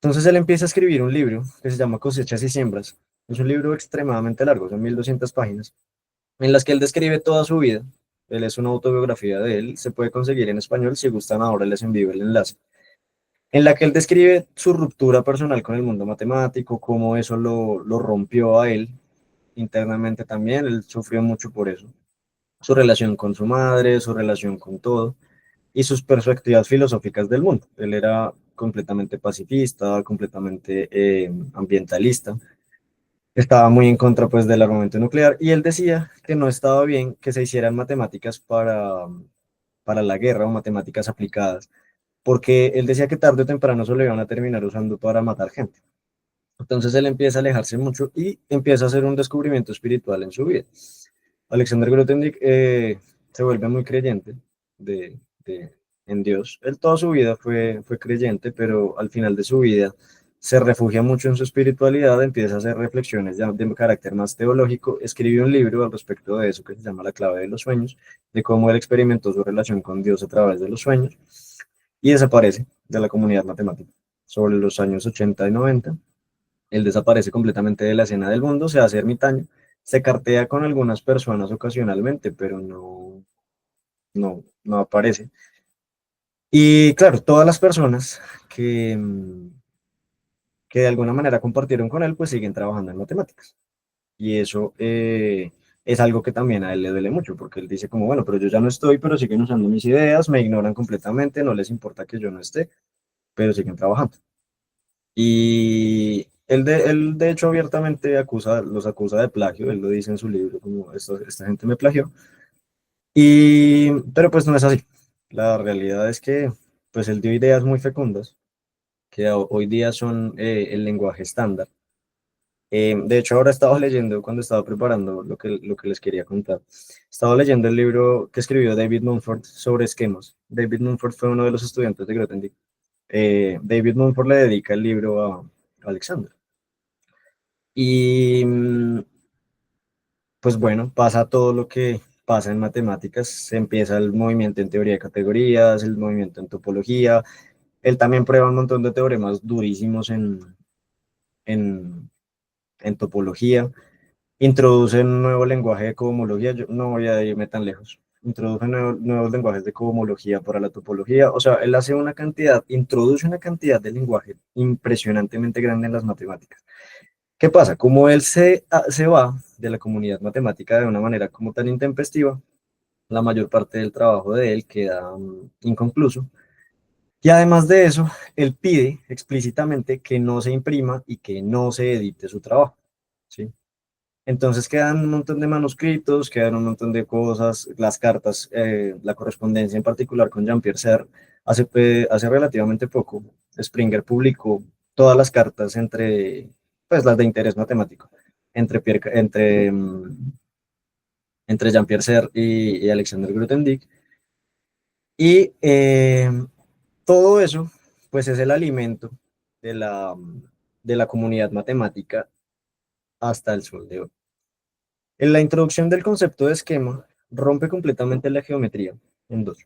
Entonces él empieza a escribir un libro que se llama Cosechas y Siembras. Es un libro extremadamente largo, son 1200 páginas, en las que él describe toda su vida. Él es una autobiografía de él, se puede conseguir en español, si gustan ahora les envío el enlace, en la que él describe su ruptura personal con el mundo matemático, cómo eso lo rompió a él internamente también, él sufrió mucho por eso, su relación con su madre, su relación con todo, y sus perspectivas filosóficas del mundo. Él era completamente pacifista, completamente ambientalista, estaba muy en contra pues del armamento nuclear, y él decía que no estaba bien que se hicieran matemáticas para la guerra o matemáticas aplicadas, porque él decía que tarde o temprano se lo iban a terminar usando para matar gente. Entonces él empieza a alejarse mucho y empieza a hacer un descubrimiento espiritual en su vida. Alexander Grothendieck se vuelve muy creyente de, de- en Dios. Él toda su vida fue creyente, pero al final de su vida se refugia mucho en su espiritualidad, empieza a hacer reflexiones ya de carácter más teológico, escribe un libro al respecto de eso que se llama La clave de los sueños, de cómo él experimentó su relación con Dios a través de los sueños, y desaparece de la comunidad matemática. Sobre los años 80 y 90, él desaparece completamente de la escena del mundo, se hace ermitaño, se cartea con algunas personas ocasionalmente, pero no aparece. Y claro, todas las personas que de alguna manera compartieron con él, pues siguen trabajando en matemáticas. Y eso es algo que también a él le duele mucho, porque él dice como, bueno, pero yo ya no estoy, pero siguen usando mis ideas, me ignoran completamente, no les importa que yo no esté, pero siguen trabajando. Y él de hecho abiertamente los acusa de plagio, él lo dice en su libro, como esta gente me plagió. Pero pues no es así. La realidad es que pues él dio ideas muy fecundas, que hoy día son el lenguaje estándar. De hecho, ahora estaba leyendo, cuando estaba preparando lo que les quería contar, estaba leyendo el libro que escribió David Mumford sobre esquemas. David Mumford fue uno de los estudiantes de Grothendieck. David Mumford le dedica el libro a Alexander. Y pues bueno, pasa todo lo que pasa en matemáticas, se empieza el movimiento en teoría de categorías, el movimiento en topología, él también prueba un montón de teoremas durísimos en, en topología, introduce un nuevo lenguaje de cohomología, yo no voy a irme tan lejos, introduce nuevos lenguajes de cohomología para la topología, o sea, él introduce una cantidad de lenguaje impresionantemente grande en las matemáticas. ¿Qué pasa? Como él se va de la comunidad matemática de una manera como tan intempestiva, la mayor parte del trabajo de él queda inconcluso. Y además de eso, él pide explícitamente que no se imprima y que no se edite su trabajo, ¿sí? Entonces quedan un montón de manuscritos, quedan un montón de cosas, las cartas, la correspondencia en particular con Jean-Pierre Serre. Hace relativamente poco, Springer publicó todas las cartas pues las de interés matemático, entre Jean-Pierre Serre y Alexander Grothendieck. Y todo eso, pues es el alimento de la comunidad matemática hasta el sol de hoy. En la introducción del concepto de esquema, rompe completamente la geometría en dos,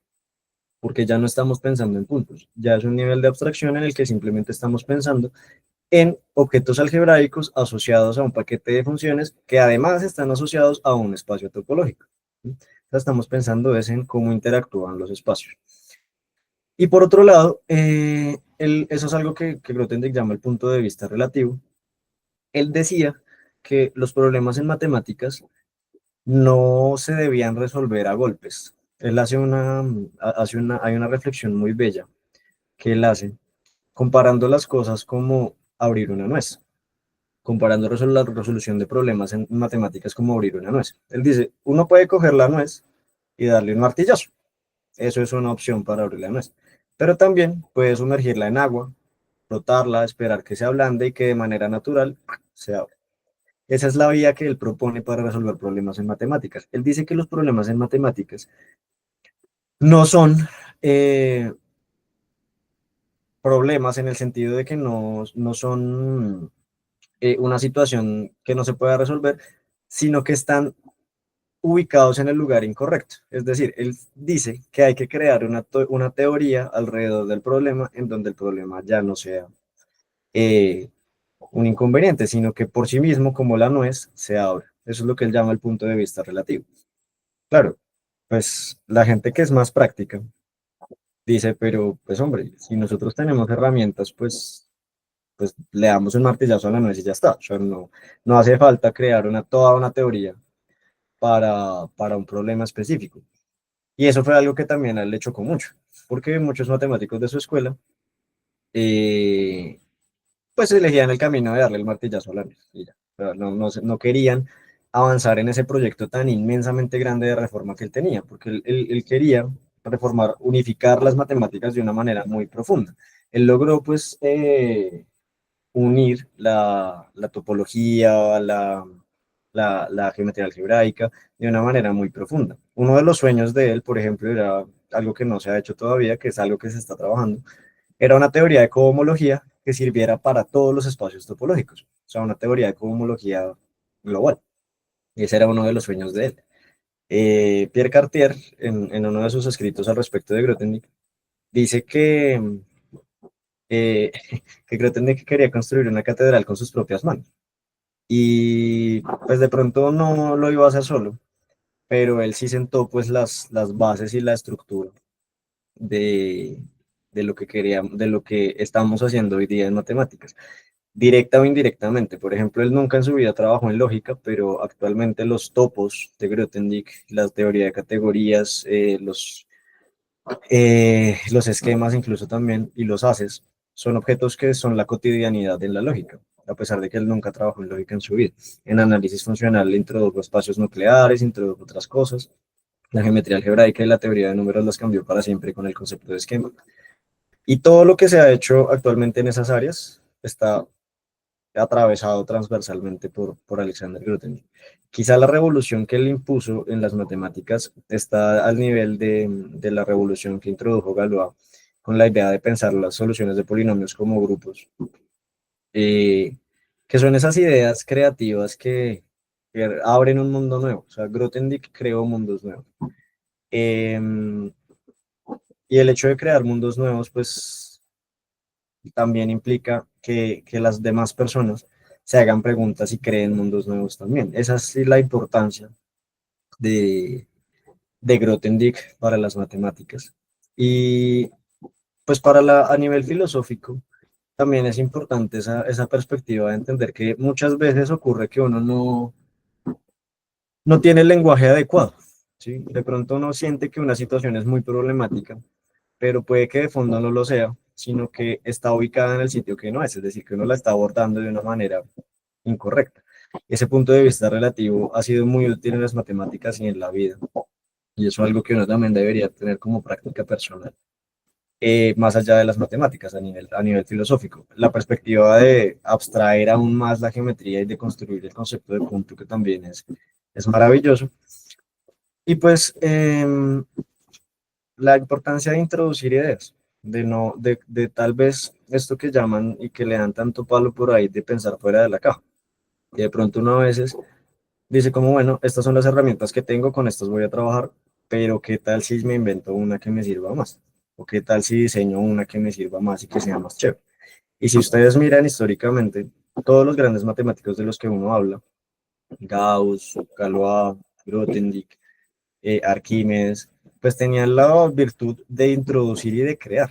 porque ya no estamos pensando en puntos, ya es un nivel de abstracción en el que simplemente estamos pensando en objetos algebraicos asociados a un paquete de funciones que además están asociados a un espacio topológico. ¿Sí? Estamos pensando es en cómo interactúan los espacios. Y por otro lado, eso es algo que Grothendieck llama el punto de vista relativo. Él decía que los problemas en matemáticas no se debían resolver a golpes. Él hay una reflexión muy bella que él hace comparando las cosas como abrir una nuez, comparando la resolución de problemas en matemáticas como abrir una nuez. Él dice, uno puede coger la nuez y darle un martillazo. Eso es una opción para abrir la nuez. Pero también puede sumergirla en agua, frotarla, esperar que se ablande y que de manera natural se abra. Esa es la vía que él propone para resolver problemas en matemáticas. Él dice que los problemas en matemáticas no son problemas en el sentido de que no son una situación que no se pueda resolver, sino que están ubicados en el lugar incorrecto. Es decir, él dice que hay que crear una teoría alrededor del problema en donde el problema ya no sea eh, un inconveniente, sino que por sí mismo, como la nuez, se abre. Eso es lo que él llama el punto de vista relativo. Claro, pues la gente que es más práctica dice, pero pues hombre, si nosotros tenemos herramientas, pues le damos un martillazo a la nuez y ya está. O sea, no hace falta crear toda una teoría para un problema específico. Y eso fue algo que también a él le chocó mucho, porque muchos matemáticos de su escuela, eh, pues elegían el camino de darle el martillazo a la nuez y ya. O sea, no querían avanzar en ese proyecto tan inmensamente grande de reforma que él tenía, porque él quería reformar, unificar las matemáticas de una manera muy profunda. Él logró, pues, unir la topología, la geometría algebraica de una manera muy profunda. Uno de los sueños de él, por ejemplo, era algo que no se ha hecho todavía, que es algo que se está trabajando, era una teoría de cohomología que sirviera para todos los espacios topológicos, o sea, una teoría de cohomología global. Y ese era uno de los sueños de él. Pierre Cartier, en uno de sus escritos al respecto de Grothendieck, dice eh, que Grothendieck quería construir una catedral con sus propias manos. Y pues de pronto no lo iba a hacer solo, pero él sí sentó pues las bases y la estructura de, de lo que queríamos, de lo que estamos haciendo hoy día en matemáticas, directa o indirectamente. Por ejemplo, él nunca en su vida trabajó en lógica, pero actualmente los topos de Grothendieck, la teoría de categorías, los esquemas incluso también y los haces son objetos que son la cotidianidad en la lógica, a pesar de que él nunca trabajó en lógica en su vida. En análisis funcional introdujo espacios nucleares, introdujo otras cosas. La geometría algebraica y la teoría de números las cambió para siempre con el concepto de esquema. Y todo lo que se ha hecho actualmente en esas áreas está atravesado transversalmente por Alexander Grothendieck. Quizá la revolución que él impuso en las matemáticas está al nivel de la revolución que introdujo Galois con la idea de pensar las soluciones de polinomios como grupos, eh, que son esas ideas creativas que abren un mundo nuevo. O sea, Grothendieck creó mundos nuevos. Eh, y el hecho de crear mundos nuevos, pues también implica que las demás personas se hagan preguntas y creen mundos nuevos también. Esa es la importancia de, de Grothendieck para las matemáticas. Y pues a nivel filosófico, también es importante esa perspectiva de entender que muchas veces ocurre que uno no tiene el lenguaje adecuado, ¿sí? De pronto uno siente que una situación es muy problemática, pero puede que de fondo no lo sea, sino que está ubicada en el sitio que no es decir, que uno la está abordando de una manera incorrecta. Ese punto de vista relativo ha sido muy útil en las matemáticas y en la vida, y eso es algo que uno también debería tener como práctica personal, más allá de las matemáticas, a nivel filosófico. La perspectiva de abstraer aún más la geometría y de construir el concepto de punto, que también es maravilloso. Y pues la importancia de introducir ideas, de tal vez esto que llaman y que le dan tanto palo por ahí de pensar fuera de la caja. Y de pronto uno a veces dice como, bueno, estas son las herramientas que tengo, con estas voy a trabajar, pero ¿qué tal si me invento una que me sirva más? ¿O qué tal si diseño una que me sirva más y que sea más chévere? Y si ustedes miran históricamente, todos los grandes matemáticos de los que uno habla, Gauss, Galois, Grothendieck, Arquímedes, pues tenían la virtud de introducir y de crear.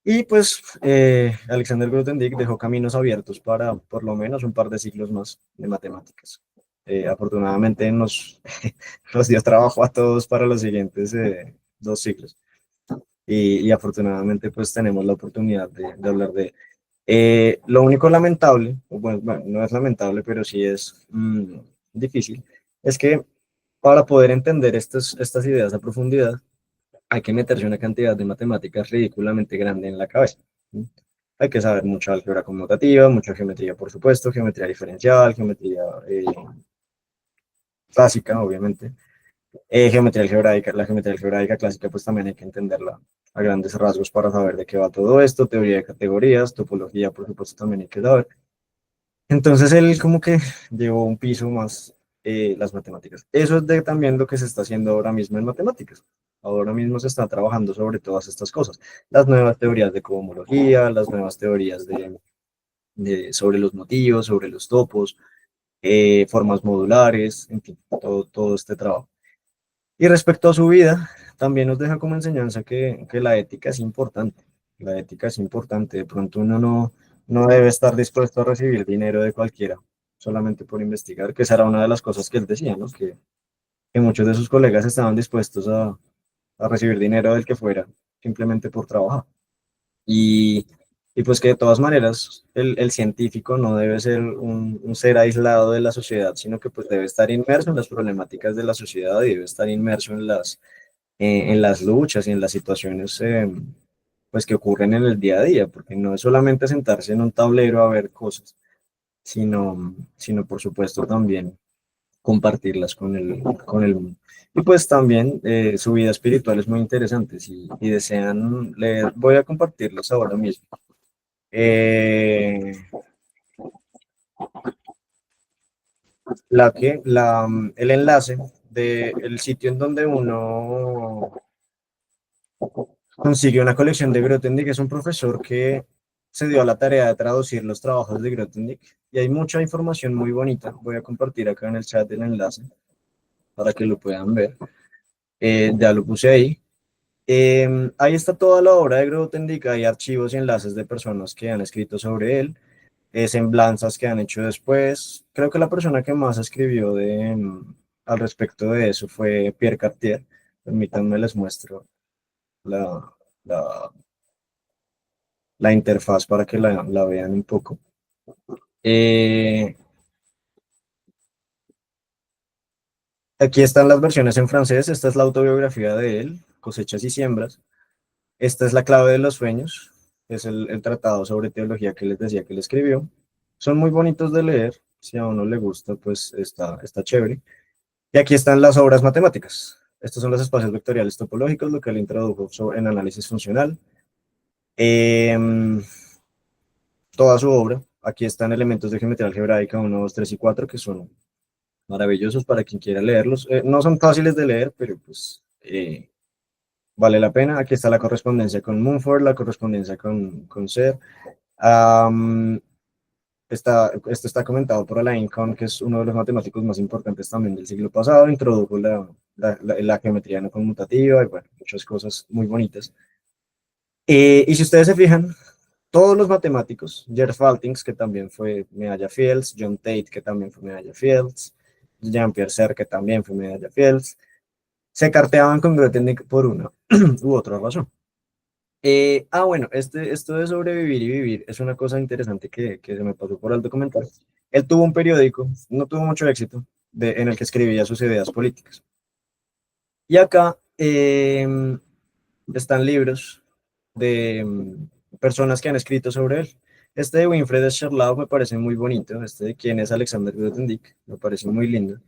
Y pues Alexander Grothendieck dejó caminos abiertos para por lo menos un par de siglos más de matemáticas. Afortunadamente nos dio trabajo a todos para los siguientes 2 siglos. Y afortunadamente pues tenemos la oportunidad de hablar de él. Lo único lamentable, bueno, no es lamentable, pero sí es difícil, es que para poder entender estas ideas a profundidad, hay que meterse una cantidad de matemáticas ridículamente grande en la cabeza. ¿Sí? hay que saber mucha álgebra conmutativa, mucha geometría, por supuesto, geometría diferencial, geometría clásica, obviamente. Geometría algebraica, la geometría algebraica clásica, pues también hay que entenderla a grandes rasgos para saber de qué va todo esto, teoría de categorías, topología, por supuesto, también hay que saber. Entonces él como que llevó un piso más las matemáticas. Eso es también lo que se está haciendo ahora mismo en matemáticas. Ahora mismo se está trabajando sobre todas estas cosas. Las nuevas teorías de cohomología, las nuevas teorías sobre los motivos, sobre los topos, formas modulares, en fin, todo este trabajo. Y respecto a su vida, también nos deja como enseñanza que la ética es importante. La ética es importante. De pronto uno no debe estar dispuesto a recibir dinero de cualquiera solamente por investigar, que esa era una de las cosas que él decía, ¿no? Que muchos de sus colegas estaban dispuestos a recibir dinero del que fuera, simplemente por trabajar. Y, y pues que de todas maneras el científico no debe ser un ser aislado de la sociedad, sino que pues debe estar inmerso en las problemáticas de la sociedad y debe estar inmerso en las luchas y en las situaciones pues que ocurren en el día a día, porque no es solamente sentarse en un tablero a ver cosas, sino por supuesto también compartirlas con el mundo. Y pues también su vida espiritual es muy interesante. Si desean leer, voy a compartirlos ahora mismo. Eh, el enlace del sitio en donde uno consigue una colección de Grothendieck es un profesor que se dio a la tarea de traducir los trabajos de Grothendieck y hay mucha información muy bonita. Voy a compartir acá en el chat el enlace para que lo puedan ver. Ya lo puse ahí. Ahí está toda la obra de Grothendieck, hay archivos y enlaces de personas que han escrito sobre él, semblanzas que han hecho después. Creo que la persona que más escribió al respecto de eso fue Pierre Cartier. Permítanme les muestro la, la, la interfaz para que la vean un poco. Aquí están las versiones en francés. Esta es la autobiografía de él, Cosechas y Siembras. Esta es La clave de los sueños, es el tratado sobre teología que les decía que él escribió. Son muy bonitos de leer, si a uno le gusta, pues está chévere. Y aquí están las obras matemáticas. Estos son los espacios vectoriales topológicos, lo que él introdujo en análisis funcional. Toda su obra. Aquí están elementos de geometría algebraica 1, 2, 3 y 4, que son maravillosos para quien quiera leerlos. No son fáciles de leer, pero pues vale la pena. Aquí está la correspondencia con Mumford, la correspondencia con Serre. Esto está comentado por Alain Kohn, que es uno de los matemáticos más importantes también del siglo pasado. Introdujo la geometría no conmutativa y bueno, muchas cosas muy bonitas. Y si ustedes se fijan, todos los matemáticos, Gerd Faltings, que también fue medalla Fields, John Tate, que también fue medalla Fields, Jean-Pierre Serre, que también fue medalla Fields, se carteaban con Grothendieck por una u otra razón. Bueno, esto de sobrevivir y vivir es una cosa interesante que se me pasó por alto comentar. Él tuvo un periódico, no tuvo mucho éxito, en el que escribía sus ideas políticas. Y acá están libros de personas que han escrito sobre él. Este de Winfried Schirlau me parece muy bonito, este de quién es Alexander Grothendieck, me parece muy lindo,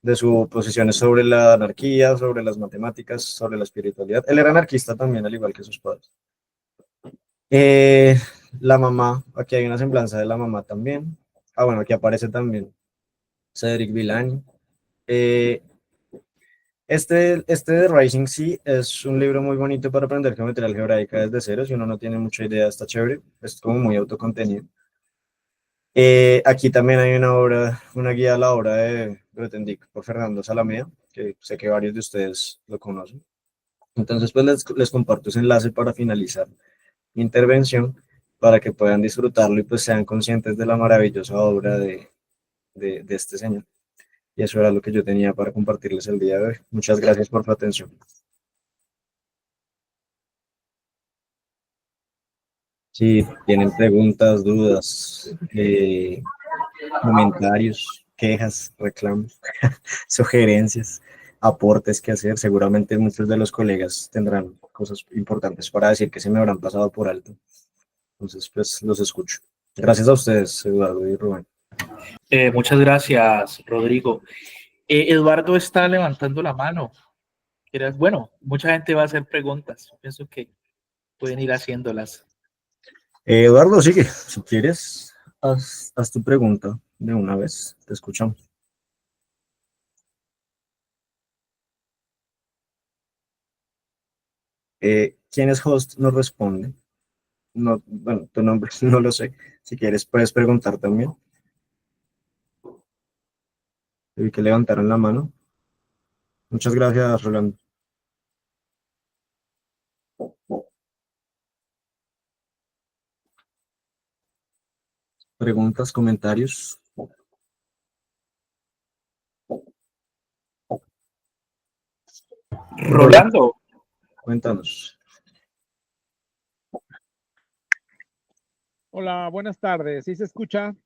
de sus posiciones sobre la anarquía, sobre las matemáticas, sobre la espiritualidad. Él era anarquista también, al igual que sus padres. La mamá, aquí hay una semblanza de la mamá también. Bueno, aquí aparece también Cedric Villani. Este de Rising Sea es un libro muy bonito para aprender geometría algebraica desde cero. Si uno no tiene mucha idea, está chévere. Es como muy autocontenido. Aquí también hay una guía a la obra de Grothendieck por Fernando Salamea, que sé que varios de ustedes lo conocen. Entonces, pues les comparto ese enlace para finalizar mi intervención, para que puedan disfrutarlo y pues sean conscientes de la maravillosa obra de este señor. Y eso era lo que yo tenía para compartirles el día de hoy. Muchas gracias por su atención. Si tienen preguntas, dudas, comentarios, quejas, reclamos, sugerencias, aportes que hacer, seguramente muchos de los colegas tendrán cosas importantes para decir que se me habrán pasado por alto. Entonces, pues los escucho. Gracias a ustedes, Eduardo y Rubén. Muchas gracias, Rodrigo. Eduardo está levantando la mano. Bueno, mucha gente va a hacer preguntas. Pienso que pueden ir haciéndolas. Eduardo, sigue. Si quieres, haz tu pregunta de una vez. Te escuchamos. ¿Quién es host? No responde. No, bueno, tu nombre no lo sé. Si quieres, puedes preguntar también. Vi que levantaron la mano. Muchas gracias, Rolando. Preguntas, comentarios. Rolando. Cuéntanos. Hola, buenas tardes. ¿Sí se escucha?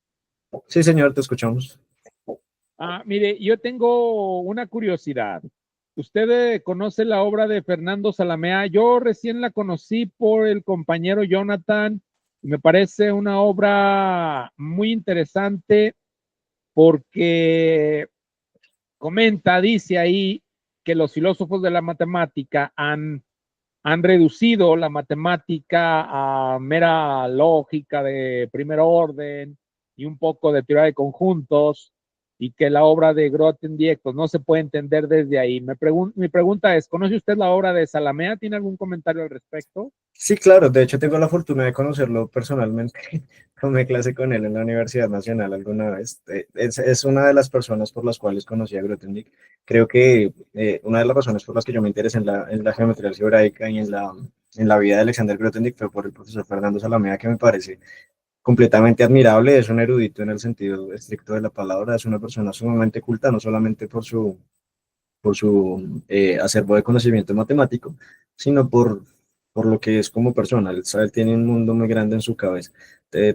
Sí, señor, te escuchamos. Mire, yo tengo una curiosidad. ¿Usted conoce la obra de Fernando Salamea? Yo recién la conocí por el compañero Jonathan. Me parece una obra muy interesante porque dice ahí que los filósofos de la matemática han reducido la matemática a mera lógica de primer orden y un poco de teoría de conjuntos, y que la obra de Grothendieck pues, no se puede entender desde ahí. Mi pregunta es, ¿conoce usted la obra de Salamea? ¿Tiene algún comentario al respecto? Sí, claro, de hecho tengo la fortuna de conocerlo personalmente. Tomé clase con él en la Universidad Nacional alguna vez. Es una de las personas por las cuales conocí a Grothendieck. Creo que una de las razones por las que yo me interesé en la geometría algebraica y en la vida de Alexander Grothendieck fue por el profesor Fernando Salamea, que me parece completamente admirable. Es un erudito en el sentido estricto de la palabra, es una persona sumamente culta, no solamente por su acervo de conocimiento matemático, sino por lo que es como persona. Él tiene un mundo muy grande en su cabeza.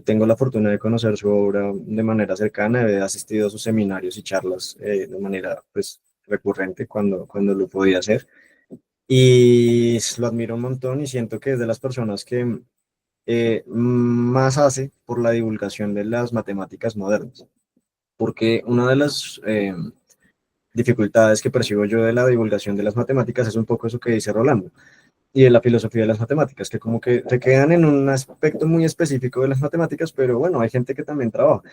Tengo la fortuna de conocer su obra de manera cercana, he asistido a sus seminarios y charlas de manera pues, recurrente cuando lo podía hacer. Y lo admiro un montón y siento que es de las personas que más hace por la divulgación de las matemáticas modernas. Porque una de las dificultades que percibo yo de la divulgación de las matemáticas es un poco eso que dice Rolando y de la filosofía de las matemáticas, que como que se quedan en un aspecto muy específico de las matemáticas, pero bueno, hay gente que también trabaja.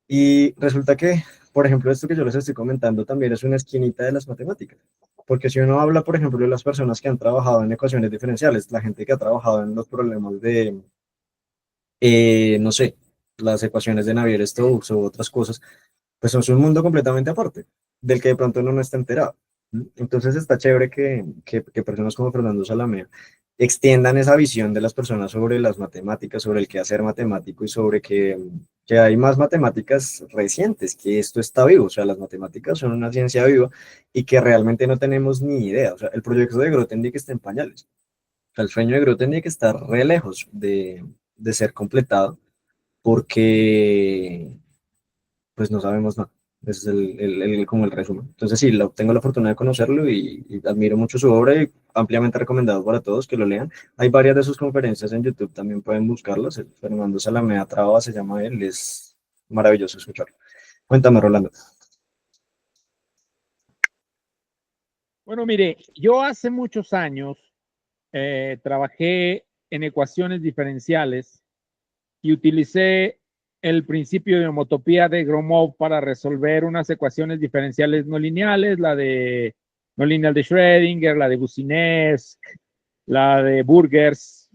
Y resulta que, por ejemplo, esto que yo les estoy comentando también es una esquinita de las matemáticas, porque si uno habla, por ejemplo, de las personas que han trabajado en ecuaciones diferenciales, la gente que ha trabajado en los problemas de, no sé, las ecuaciones de Navier-Stokes o otras cosas, pues es un mundo completamente aparte, del que de pronto uno no está enterado. Entonces está chévere que personas como Fernando Salamea extiendan esa visión de las personas sobre las matemáticas, sobre el quehacer matemático y sobre que hay más matemáticas recientes, que esto está vivo, o sea, las matemáticas son una ciencia viva y que realmente no tenemos ni idea. O sea, el proyecto de Grothendieck está en pañales. O sea, el sueño de Grothendieck está re lejos de ser completado porque pues no sabemos nada. Ese es como el resumen. Entonces sí, tengo la fortuna de conocerlo y admiro mucho su obra y ampliamente recomendado para todos que lo lean. Hay varias de sus conferencias en YouTube, también pueden buscarlas. Fernando Salamea Traba se llama él, es maravilloso escucharlo. Cuéntame, Rolando. Bueno, mire, yo hace muchos años trabajé en ecuaciones diferenciales y utilicé el principio de homotopía de Gromov para resolver unas ecuaciones diferenciales no lineales, la de no lineal de Schrödinger, la de Boussinesq, la de Burgers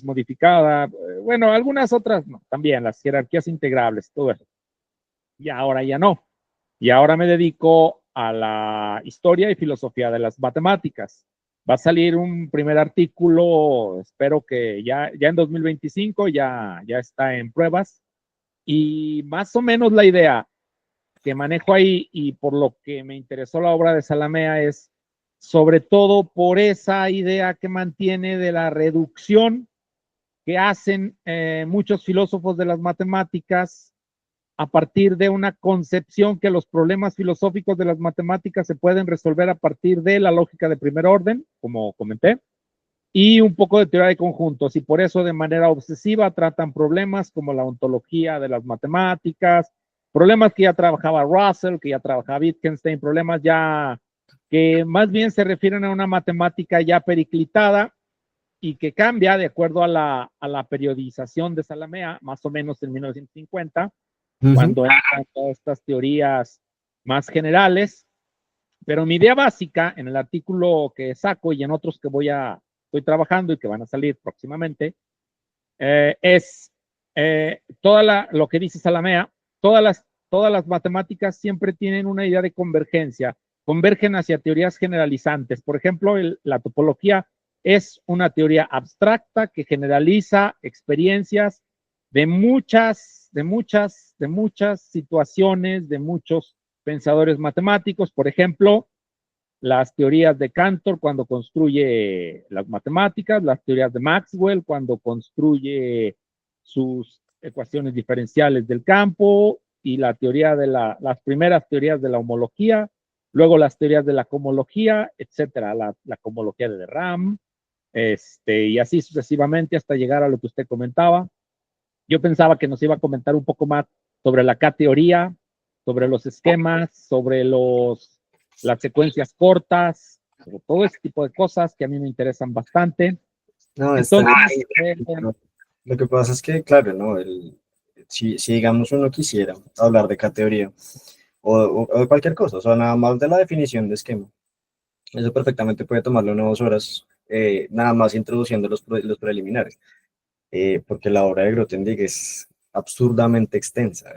modificada, bueno, algunas otras no, también las jerarquías integrables, todo eso. Y ahora ya no. Y ahora me dedico a la historia y filosofía de las matemáticas. Va a salir un primer artículo, espero que ya en 2025 ya está en pruebas. Y más o menos la idea que manejo ahí y por lo que me interesó la obra de Salamea es sobre todo por esa idea que mantiene de la reducción que hacen muchos filósofos de las matemáticas a partir de una concepción que los problemas filosóficos de las matemáticas se pueden resolver a partir de la lógica de primer orden, como comenté, y un poco de teoría de conjuntos, y por eso de manera obsesiva tratan problemas como la ontología de las matemáticas, problemas que ya trabajaba Russell, que ya trabajaba Wittgenstein, problemas ya que más bien se refieren a una matemática ya periclitada y que cambia de acuerdo a la periodización de Salamea, más o menos en 1950, cuando entran todas estas teorías más generales. Pero mi idea básica en el artículo que saco y en otros que estoy trabajando y que van a salir próximamente, es lo que dice Salamea, todas las matemáticas siempre tienen una idea de convergencia, convergen hacia teorías generalizantes. Por ejemplo, la topología es una teoría abstracta que generaliza experiencias de muchas situaciones, de muchos pensadores matemáticos. Por ejemplo, las teorías de Cantor cuando construye las matemáticas, las teorías de Maxwell cuando construye sus ecuaciones diferenciales del campo, y la teoría de las primeras teorías de la homología, luego las teorías de la cohomología, etcétera, la cohomología de RAM, y así sucesivamente hasta llegar a lo que usted comentaba. Yo pensaba que nos iba a comentar un poco más sobre la K-teoría, sobre los esquemas, sobre las secuencias cortas, sobre todo ese tipo de cosas que a mí me interesan bastante. No, Entonces, lo que pasa es que, claro, ¿no? Si digamos uno quisiera hablar de categoría o de cualquier cosa, o sea, nada más de la definición de esquema, eso perfectamente puede tomarle unas 2 horas, nada más introduciendo los preliminares, porque la obra de Grothendieck es absurdamente extensa,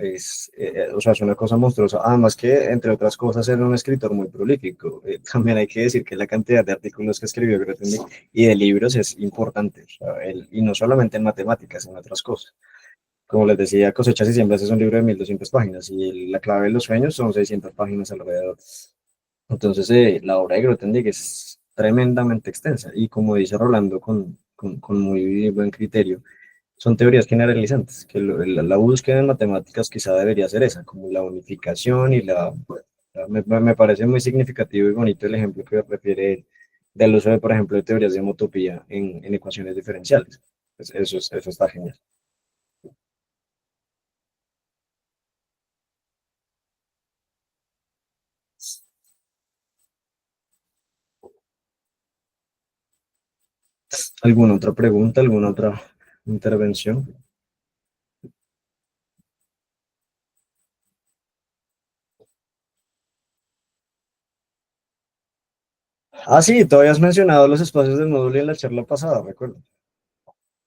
o sea, es una cosa monstruosa, además que, entre otras cosas, era un escritor muy prolífico. También hay que decir que la cantidad de artículos que escribió Grothendieck y de libros es importante, o sea, y no solamente en matemáticas, en otras cosas. Como les decía, Cosechas y Siembras es un libro de 1200 páginas y La clave de los sueños son 600 páginas alrededor. Entonces, la obra de Grothendieck es tremendamente extensa y, como dice Rolando, con muy buen criterio, son teorías generalizantes, que la búsqueda en matemáticas quizá debería ser esa, como la unificación me parece muy significativo y bonito el ejemplo que refiere él del uso de, por ejemplo, de teorías de homotopía en ecuaciones diferenciales. Pues eso está genial. ¿Alguna otra pregunta, alguna otra intervención? Ah, sí, tú habías mencionado los espacios de módulo en la charla pasada, recuerdo.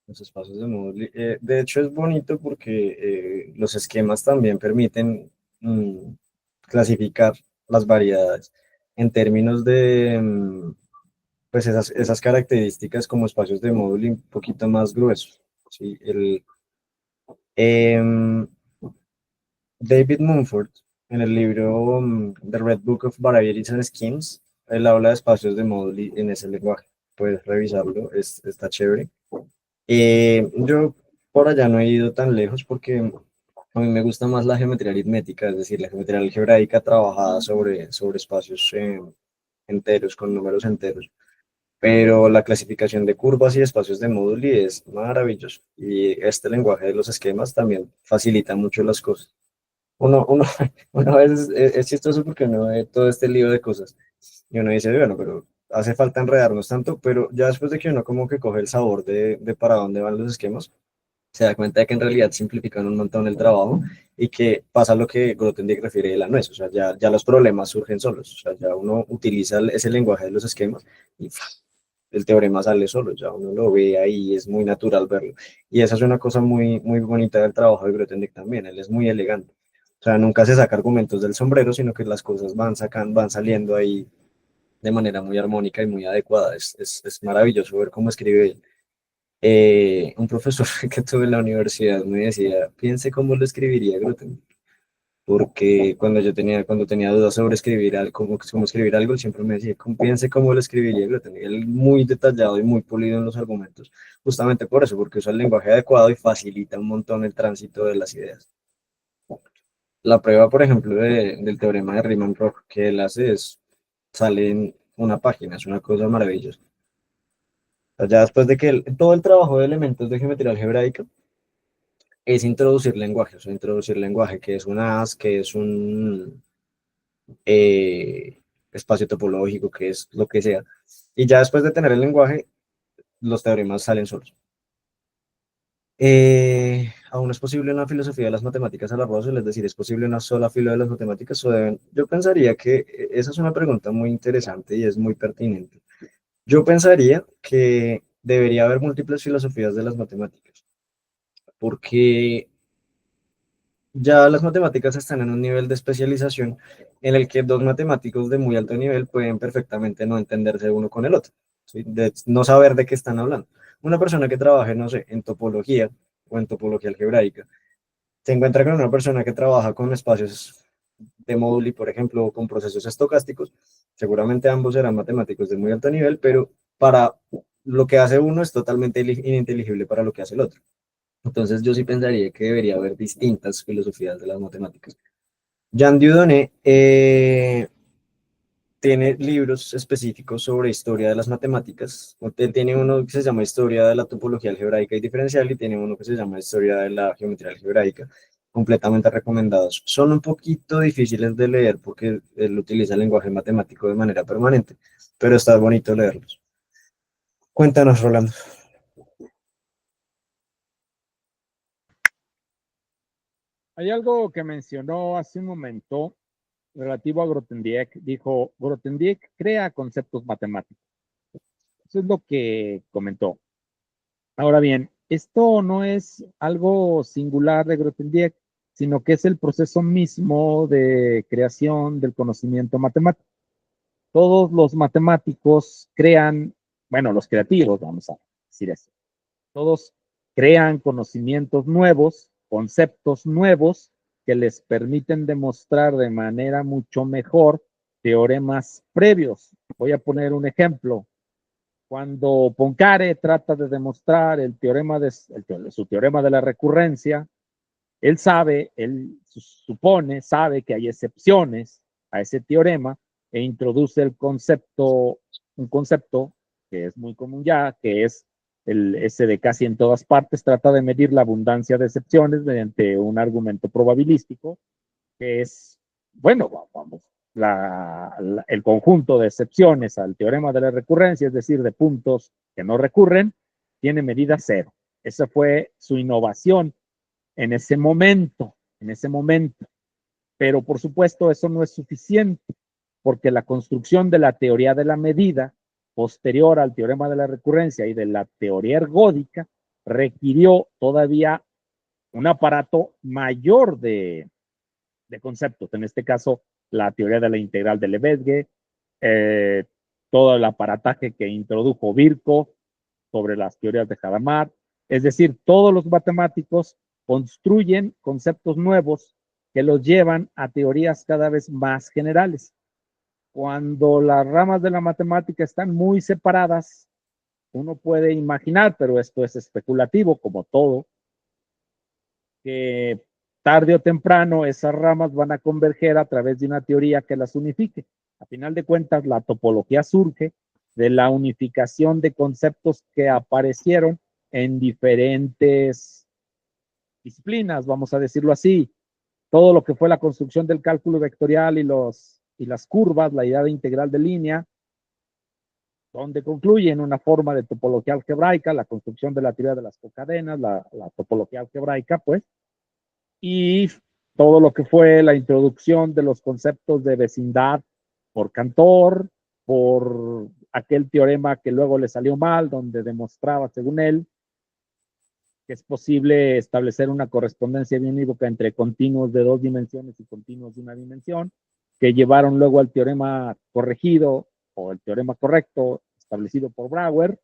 Los espacios de módulo. De hecho, es bonito porque los esquemas también permiten clasificar las variedades en términos de pues esas características como espacios de módulo un poquito más gruesos. ¿Sí? Em, David Mumford, en el libro The Red Book of Varieties and Schemes, él habla de espacios de módulo en ese lenguaje. Puedes revisarlo, está chévere. Yo por allá no he ido tan lejos porque a mí me gusta más la geometría aritmética, es decir, la geometría algebraica trabajada sobre espacios enteros, con números enteros. Pero la clasificación de curvas y espacios de móduli es maravilloso. Y este lenguaje de los esquemas también facilita mucho las cosas. Uno, uno a veces es chistoso porque uno ve todo este lío de cosas y uno dice, bueno, pero hace falta enredarnos tanto, pero ya después de que uno como que coge el sabor de para dónde van los esquemas, se da cuenta de que en realidad simplifican un montón el trabajo y que pasa lo que Grothendieck refiere de la nuez, o sea, ya los problemas surgen solos, o sea, ya uno utiliza ese lenguaje de los esquemas y el teorema sale solo, ya uno lo ve ahí, es muy natural verlo. Y esa es una cosa muy bonita del trabajo de Grothendieck también, él es muy elegante. O sea, nunca se saca argumentos del sombrero, sino que las cosas van saliendo ahí de manera muy armónica y muy adecuada. Es maravilloso ver cómo escribe él. Un profesor que tuve en la universidad me decía, piense cómo lo escribiría Grothendieck, porque cuando tenía dudas sobre escribir algo, cómo escribir algo, él siempre me decía, piense cómo lo escribiría Grothendieck. Él muy detallado y muy pulido en los argumentos, justamente por eso, porque usa el lenguaje adecuado y facilita un montón el tránsito de las ideas. La prueba, por ejemplo, del teorema de Riemann-Roch que él hace sale en una página, es una cosa maravillosa. sea, ya después de que todo el trabajo de elementos de geometría algebraica es introducir lenguaje, o sea, introducir lenguaje, que es un AS, que es un espacio topológico, que es lo que sea. Y ya después de tener el lenguaje, los teoremas salen solos. Aún es posible una filosofía de las matemáticas a la Russell, es decir, ¿es posible una sola filo de las matemáticas? Yo pensaría que esa es una pregunta muy interesante y es muy pertinente. Yo pensaría que debería haber múltiples filosofías de las matemáticas, porque ya las matemáticas están en un nivel de especialización en el que dos matemáticos de muy alto nivel pueden perfectamente no entenderse uno con el otro, ¿sí? De no saber de qué están hablando. Una persona que trabaje, no sé, en topología o en topología algebraica, se encuentra con una persona que trabaja con espacios de Moduli, por ejemplo, o con procesos estocásticos. Seguramente ambos serán matemáticos de muy alto nivel, pero para lo que hace uno es totalmente ininteligible para lo que hace el otro. Entonces yo sí pensaría que debería haber distintas filosofías de las matemáticas. Jean Dieudonné tiene libros específicos sobre historia de las matemáticas. Él tiene uno que se llama Historia de la topología algebraica y diferencial y tiene uno que se llama Historia de la geometría algebraica, completamente recomendados. Son un poquito difíciles de leer porque él utiliza el lenguaje matemático de manera permanente, pero está bonito leerlos. Cuéntanos, Rolando. Hay algo que mencionó hace un momento relativo a Grothendieck. Dijo, Grothendieck crea conceptos matemáticos. Eso es lo que comentó. Ahora bien, esto no es algo singular de Grothendieck, sino que es el proceso mismo de creación del conocimiento matemático. Todos los matemáticos crean, bueno, los creativos, vamos a decir eso, todos crean conocimientos nuevos, conceptos nuevos que les permiten demostrar de manera mucho mejor teoremas previos. Voy a poner un ejemplo. Cuando Poincaré trata de demostrar su teorema de la recurrencia, él sabe, él supone, sabe que hay excepciones a ese teorema e introduce un concepto que es muy común ya, que es ese de casi en todas partes, trata de medir la abundancia de excepciones mediante un argumento probabilístico, que es, bueno, vamos, el conjunto de excepciones al teorema de la recurrencia, es decir, de puntos que no recurren, tiene medida cero. Esa fue su innovación en ese momento, Pero por supuesto eso no es suficiente, porque la construcción de la teoría de la medida, posterior al teorema de la recurrencia y de la teoría ergódica, requirió todavía un aparato mayor de conceptos. En este caso, la teoría de la integral de Lebesgue, todo el aparataje que introdujo Birkhoff sobre las teorías de Hadamard. Es decir, todos los matemáticos construyen conceptos nuevos que los llevan a teorías cada vez más generales. Cuando las ramas de la matemática están muy separadas, uno puede imaginar, pero esto es especulativo como todo, que tarde o temprano esas ramas van a converger a través de una teoría que las unifique. A final de cuentas, la topología surge de la unificación de conceptos que aparecieron en diferentes disciplinas, vamos a decirlo así. Todo lo que fue la construcción del cálculo vectorial y las curvas, la idea de integral de línea, donde concluye en una forma de topología algebraica, la construcción de la teoría de las cocadenas, la topología algebraica, pues, y todo lo que fue la introducción de los conceptos de vecindad por Cantor, por aquel teorema que luego le salió mal, donde demostraba, según él, que es posible establecer una correspondencia biunívoca entre continuos de 2 dimensiones y continuos de 1 dimensión, que llevaron luego al teorema corregido o el teorema correcto establecido por Brouwer,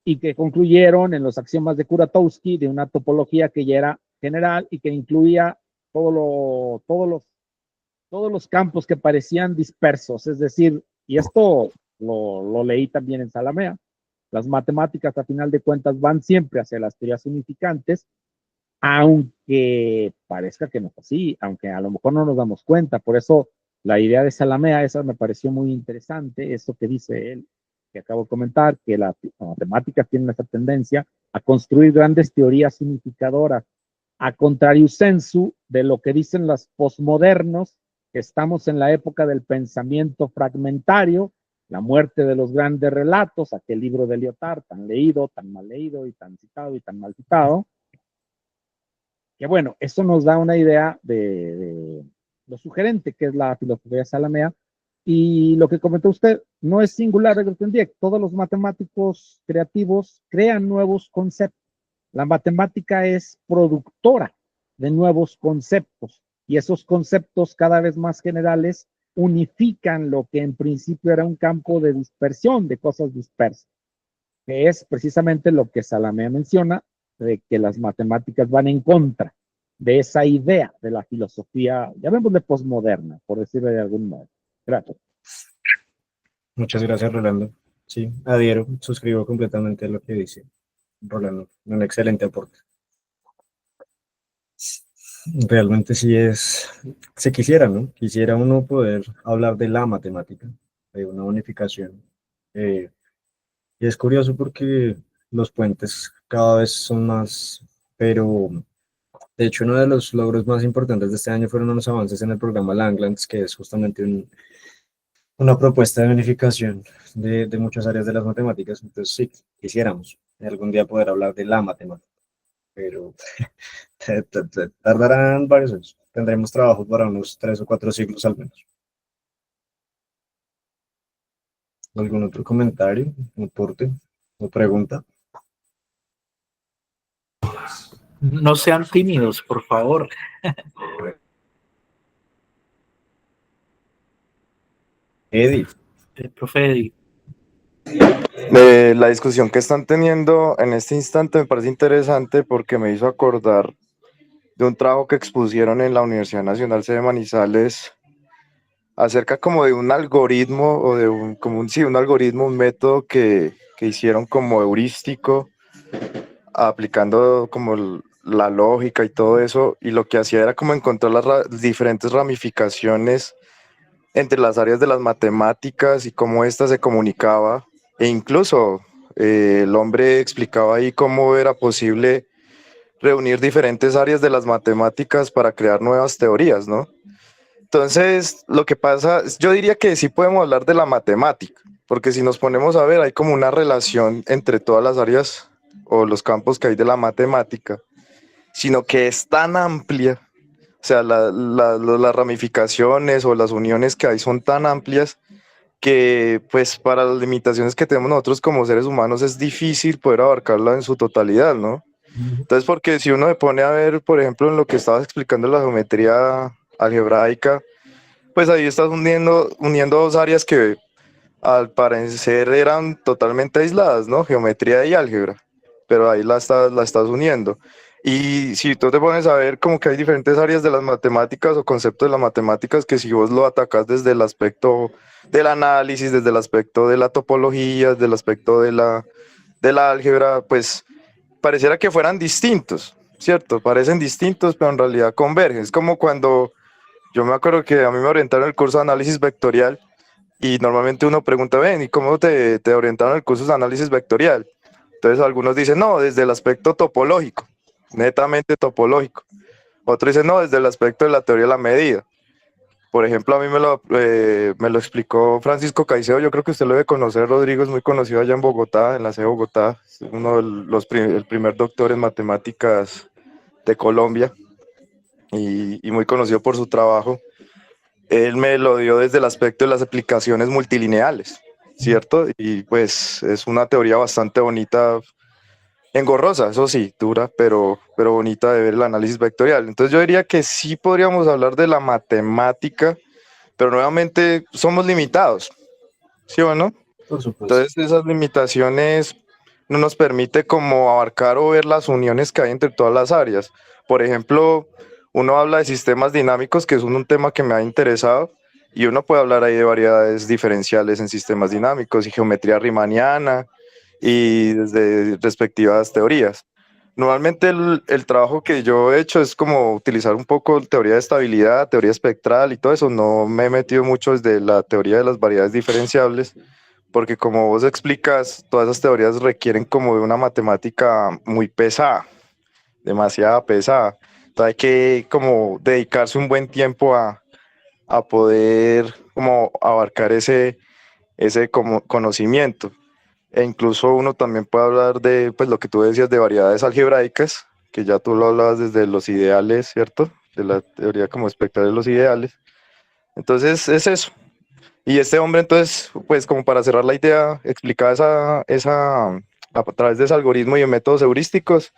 y que concluyeron en los axiomas de Kuratowski de una topología que ya era general y que incluía todos los campos que parecían dispersos, es decir, y esto lo leí también en Salamea, las matemáticas a final de cuentas van siempre hacia las teorías unificantes, aunque parezca que no es así, aunque a lo mejor no nos damos cuenta, por eso la idea de Salamea, esa me pareció muy interesante, eso que dice él, que acabo de comentar, que las matemáticas tienen esa tendencia a construir grandes teorías significadoras, a contrario sensu de lo que dicen los posmodernos, que estamos en la época del pensamiento fragmentario, la muerte de los grandes relatos, aquel libro de Lyotard, tan leído, tan mal leído y tan citado y tan mal citado, que bueno, eso nos da una idea de lo sugerente que es la filosofía salamea. Y lo que comentó usted no es singular, todos los matemáticos creativos crean nuevos conceptos. La matemática es productora de nuevos conceptos y esos conceptos cada vez más generales unifican lo que en principio era un campo de dispersión, de cosas dispersas, que es precisamente lo que Salamea menciona, de que las matemáticas van en contra de esa idea de la filosofía, llamémosle posmoderna, por decirlo de algún modo. Gracias. Muchas gracias, Rolando. Sí, adhiero, suscribo completamente a lo que dice Rolando. Un excelente aporte. Realmente sí se quisiera, ¿no? Quisiera uno poder hablar de la matemática, de una unificación. Y es curioso porque los puentes cada vez son más, pero de hecho uno de los logros más importantes de este año fueron unos avances en el programa Langlands, que es justamente una propuesta de unificación de muchas áreas de las matemáticas. Entonces sí, quisiéramos algún día poder hablar de la matemática, pero tardarán varios años. Tendremos trabajo para unos 3 o 4 siglos al menos. ¿Algún otro comentario, aporte o pregunta? No sean tímidos, por favor. Eddie. Profe Eddie. La discusión que están teniendo en este instante me parece interesante porque me hizo acordar de un trabajo que expusieron en la Universidad Nacional C de Manizales acerca como de un algoritmo o de un algoritmo, un método que hicieron como heurístico, aplicando como la lógica y todo eso, y lo que hacía era como encontrar las diferentes ramificaciones entre las áreas de las matemáticas y cómo ésta se comunicaba, e incluso el hombre explicaba ahí cómo era posible reunir diferentes áreas de las matemáticas para crear nuevas teorías, ¿no? Entonces, lo que pasa, yo diría que sí podemos hablar de la matemática, porque si nos ponemos a ver, hay como una relación entre todas las áreas o los campos que hay de la matemática, sino que es tan amplia, o sea, las ramificaciones o las uniones que hay son tan amplias que pues para las limitaciones que tenemos nosotros como seres humanos es difícil poder abarcarla en su totalidad, ¿no? Entonces, porque si uno se pone a ver, por ejemplo, en lo que estabas explicando la geometría algebraica, pues ahí estás uniendo dos áreas que al parecer eran totalmente aisladas, ¿no? Geometría y álgebra, pero ahí la estás uniendo. Y si tú te pones a ver como que hay diferentes áreas de las matemáticas o conceptos de las matemáticas que si vos lo atacás desde el aspecto del análisis, desde el aspecto de la topología, desde el aspecto de la álgebra, pues pareciera que fueran distintos, ¿cierto? Parecen distintos, pero en realidad convergen. Es como cuando yo me acuerdo que a mí me orientaron el curso de análisis vectorial y normalmente uno pregunta, ven, ¿y cómo te orientaron el curso de análisis vectorial? Entonces algunos dicen, no, desde el aspecto topológico, netamente topológico. Otros dicen, no, desde el aspecto de la teoría de la medida. Por ejemplo, a mí me lo explicó Francisco Caicedo, yo creo que usted lo debe conocer, Rodrigo, es muy conocido allá en Bogotá, en la sede de Bogotá, es uno de el primer doctor en matemáticas de Colombia y muy conocido por su trabajo. Él me lo dio desde el aspecto de las aplicaciones multilineales, ¿cierto? Y pues es una teoría bastante bonita, engorrosa, eso sí, dura, pero bonita de ver el análisis vectorial. Entonces yo diría que sí podríamos hablar de la matemática, pero nuevamente somos limitados, ¿sí o no? Por supuesto. Entonces esas limitaciones no nos permite como abarcar o ver las uniones que hay entre todas las áreas. Por ejemplo, uno habla de sistemas dinámicos, que es un tema que me ha interesado, y uno puede hablar ahí de variedades diferenciales en sistemas dinámicos y geometría riemanniana y desde respectivas teorías. Normalmente el trabajo que yo he hecho es como utilizar un poco teoría de estabilidad, teoría espectral y todo eso. No me he metido mucho desde la teoría de las variedades diferenciables, porque como vos explicas, todas esas teorías requieren como de una matemática muy pesada, demasiado pesada. Entonces hay que como dedicarse un buen tiempo a poder como abarcar ese como conocimiento. E incluso uno también puede hablar de, pues lo que tú decías de variedades algebraicas, que ya tú lo hablabas desde los ideales, ¿cierto? De la teoría como espectral de los ideales. Entonces es eso. Y este hombre entonces, pues como para cerrar la idea, explicaba a través de ese algoritmo y de métodos heurísticos,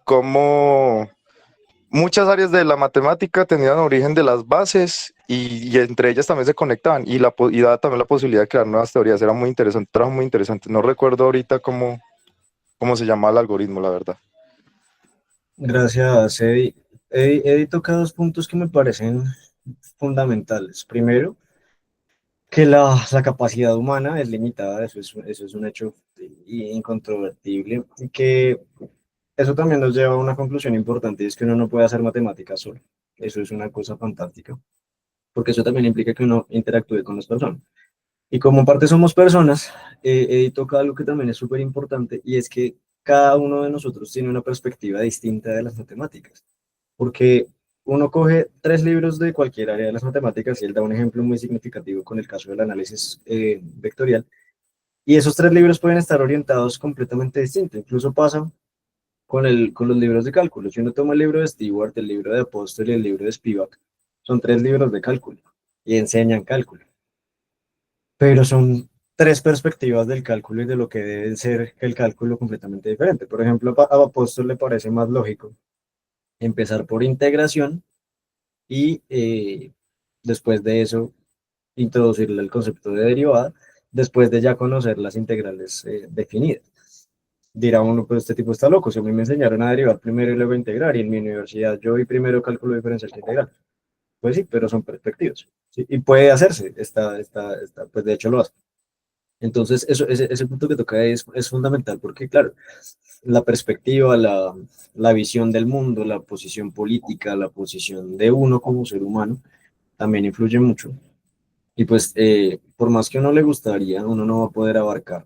cómo muchas áreas de la matemática tenían origen de las bases y entre ellas también se conectaban y daba también la posibilidad de crear nuevas teorías. Era muy interesante, trabajo muy interesante. No recuerdo ahorita cómo se llama el algoritmo, la verdad. Gracias, Eddie. Eddie toca dos puntos que me parecen fundamentales. Primero, que la capacidad humana es limitada, eso es un hecho incontrovertible, y que eso también nos lleva a una conclusión importante, y es que uno no puede hacer matemáticas solo. Eso es una cosa fantástica, porque eso también implica que uno interactúe con las personas. Y como en parte somos personas, Eddie toca algo que también es súper importante, y es que cada uno de nosotros tiene una perspectiva distinta de las matemáticas, porque uno coge tres libros de cualquier área de las matemáticas, y él da un ejemplo muy significativo con el caso del análisis vectorial, y esos tres libros pueden estar orientados completamente distintos. Incluso pasa con los libros de cálculo. Si uno toma el libro de Stewart, el libro de Apóstol y el libro de Spivak, son tres libros de cálculo y enseñan cálculo, pero son tres perspectivas del cálculo y de lo que debe ser el cálculo completamente diferente. Por ejemplo, a Apóstol le parece más lógico empezar por integración y después de eso introducirle el concepto de derivada, después de ya conocer las integrales definidas. Dirá uno, pues este tipo está loco, si a mí me enseñaron a derivar primero y luego a integrar, y en mi universidad yo vi primero cálculo diferencial que integral. Pues sí, pero son perspectivas, ¿sí? Y puede hacerse, pues de hecho lo hace. Entonces, ese punto que toca es fundamental porque, claro, la perspectiva, la visión del mundo, la posición política, la posición de uno como ser humano, también influye mucho. Y pues, por más que a uno le gustaría, uno no va a poder abarcar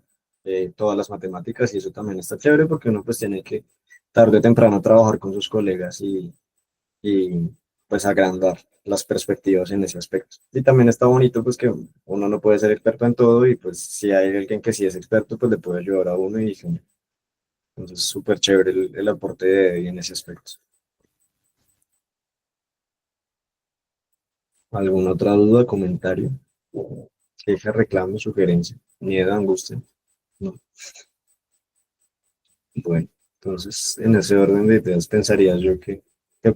todas las matemáticas, y eso también está chévere porque uno pues tiene que tarde o temprano trabajar con sus colegas y pues agrandar las perspectivas en ese aspecto. Y también está bonito pues que uno no puede ser experto en todo, y pues si hay alguien que sí es experto pues le puede ayudar a uno, y entonces súper chévere el aporte de Eddie en ese aspecto. ¿Alguna otra duda, comentario? Queja, reclamo, sugerencia, miedo, angustia. No. Bueno, entonces en ese orden de ideas pensaría yo que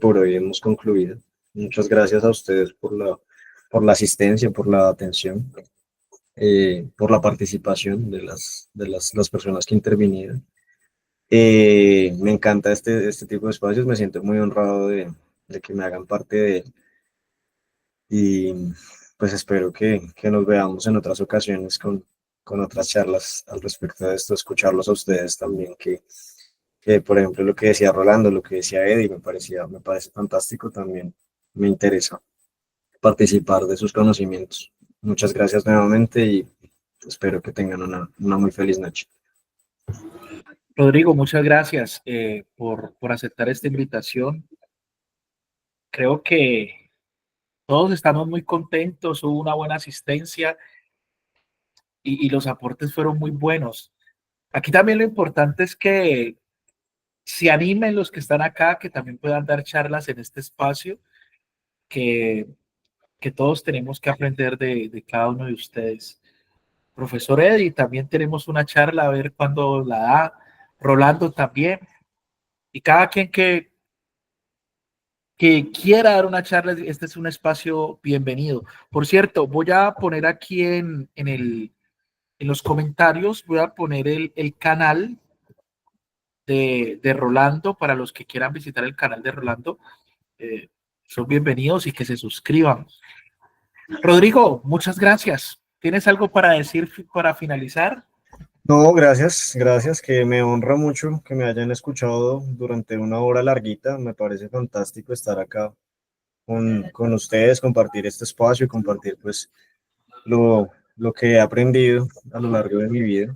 por hoy hemos concluido. Muchas gracias a ustedes por la asistencia, por la atención, por la participación de las personas que intervinieron. Me encanta este tipo de espacios, me siento muy honrado de que me hagan parte de él, y pues espero que nos veamos en otras ocasiones con otras charlas al respecto de esto, escucharlos a ustedes también, que por ejemplo lo que decía Rolando, lo que decía Eddie, me parece fantástico también, me interesa participar de sus conocimientos. Muchas gracias nuevamente y espero que tengan una muy feliz noche. Rodrigo, muchas gracias por aceptar esta invitación. Creo que todos estamos muy contentos, hubo una buena asistencia y los aportes fueron muy buenos. Aquí también lo importante es que se animen los que están acá, que también puedan dar charlas en este espacio, que, que todos tenemos que aprender de cada uno de ustedes. Profesor Eddie, también tenemos una charla, a ver cuándo la da. Rolando también. Y cada quien que quiera dar una charla, este es un espacio bienvenido. Por cierto, voy a poner aquí en los comentarios, voy a poner el canal de Rolando para los que quieran visitar el canal de Rolando. Eh, Son bienvenidos y que se suscriban. Rodrigo, muchas gracias. ¿Tienes algo para decir para finalizar? No, gracias, que me honra mucho que me hayan escuchado durante una hora larguita. Me parece fantástico estar acá con ustedes, compartir este espacio y compartir pues lo que he aprendido a lo largo de mi vida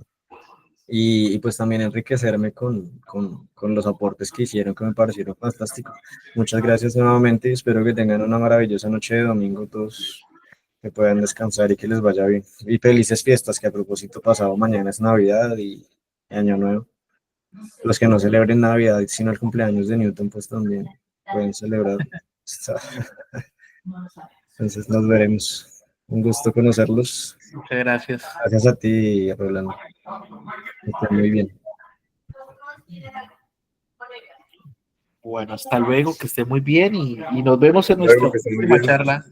y pues también enriquecerme con los aportes que hicieron, que me parecieron fantásticos. Muchas gracias nuevamente y espero que tengan una maravillosa noche de domingo todos, que puedan descansar y que les vaya bien. Y felices fiestas, que a propósito pasado mañana es Navidad y Año Nuevo. Los que no celebren Navidad, sino el cumpleaños de Newton, pues también pueden celebrar. Entonces nos veremos. Un gusto conocerlos. Muchas gracias. Gracias a ti, Rolando. Que estén muy bien. Bueno, hasta luego, que esté muy bien y nos vemos en nuestra que esté muy próxima bien. charla.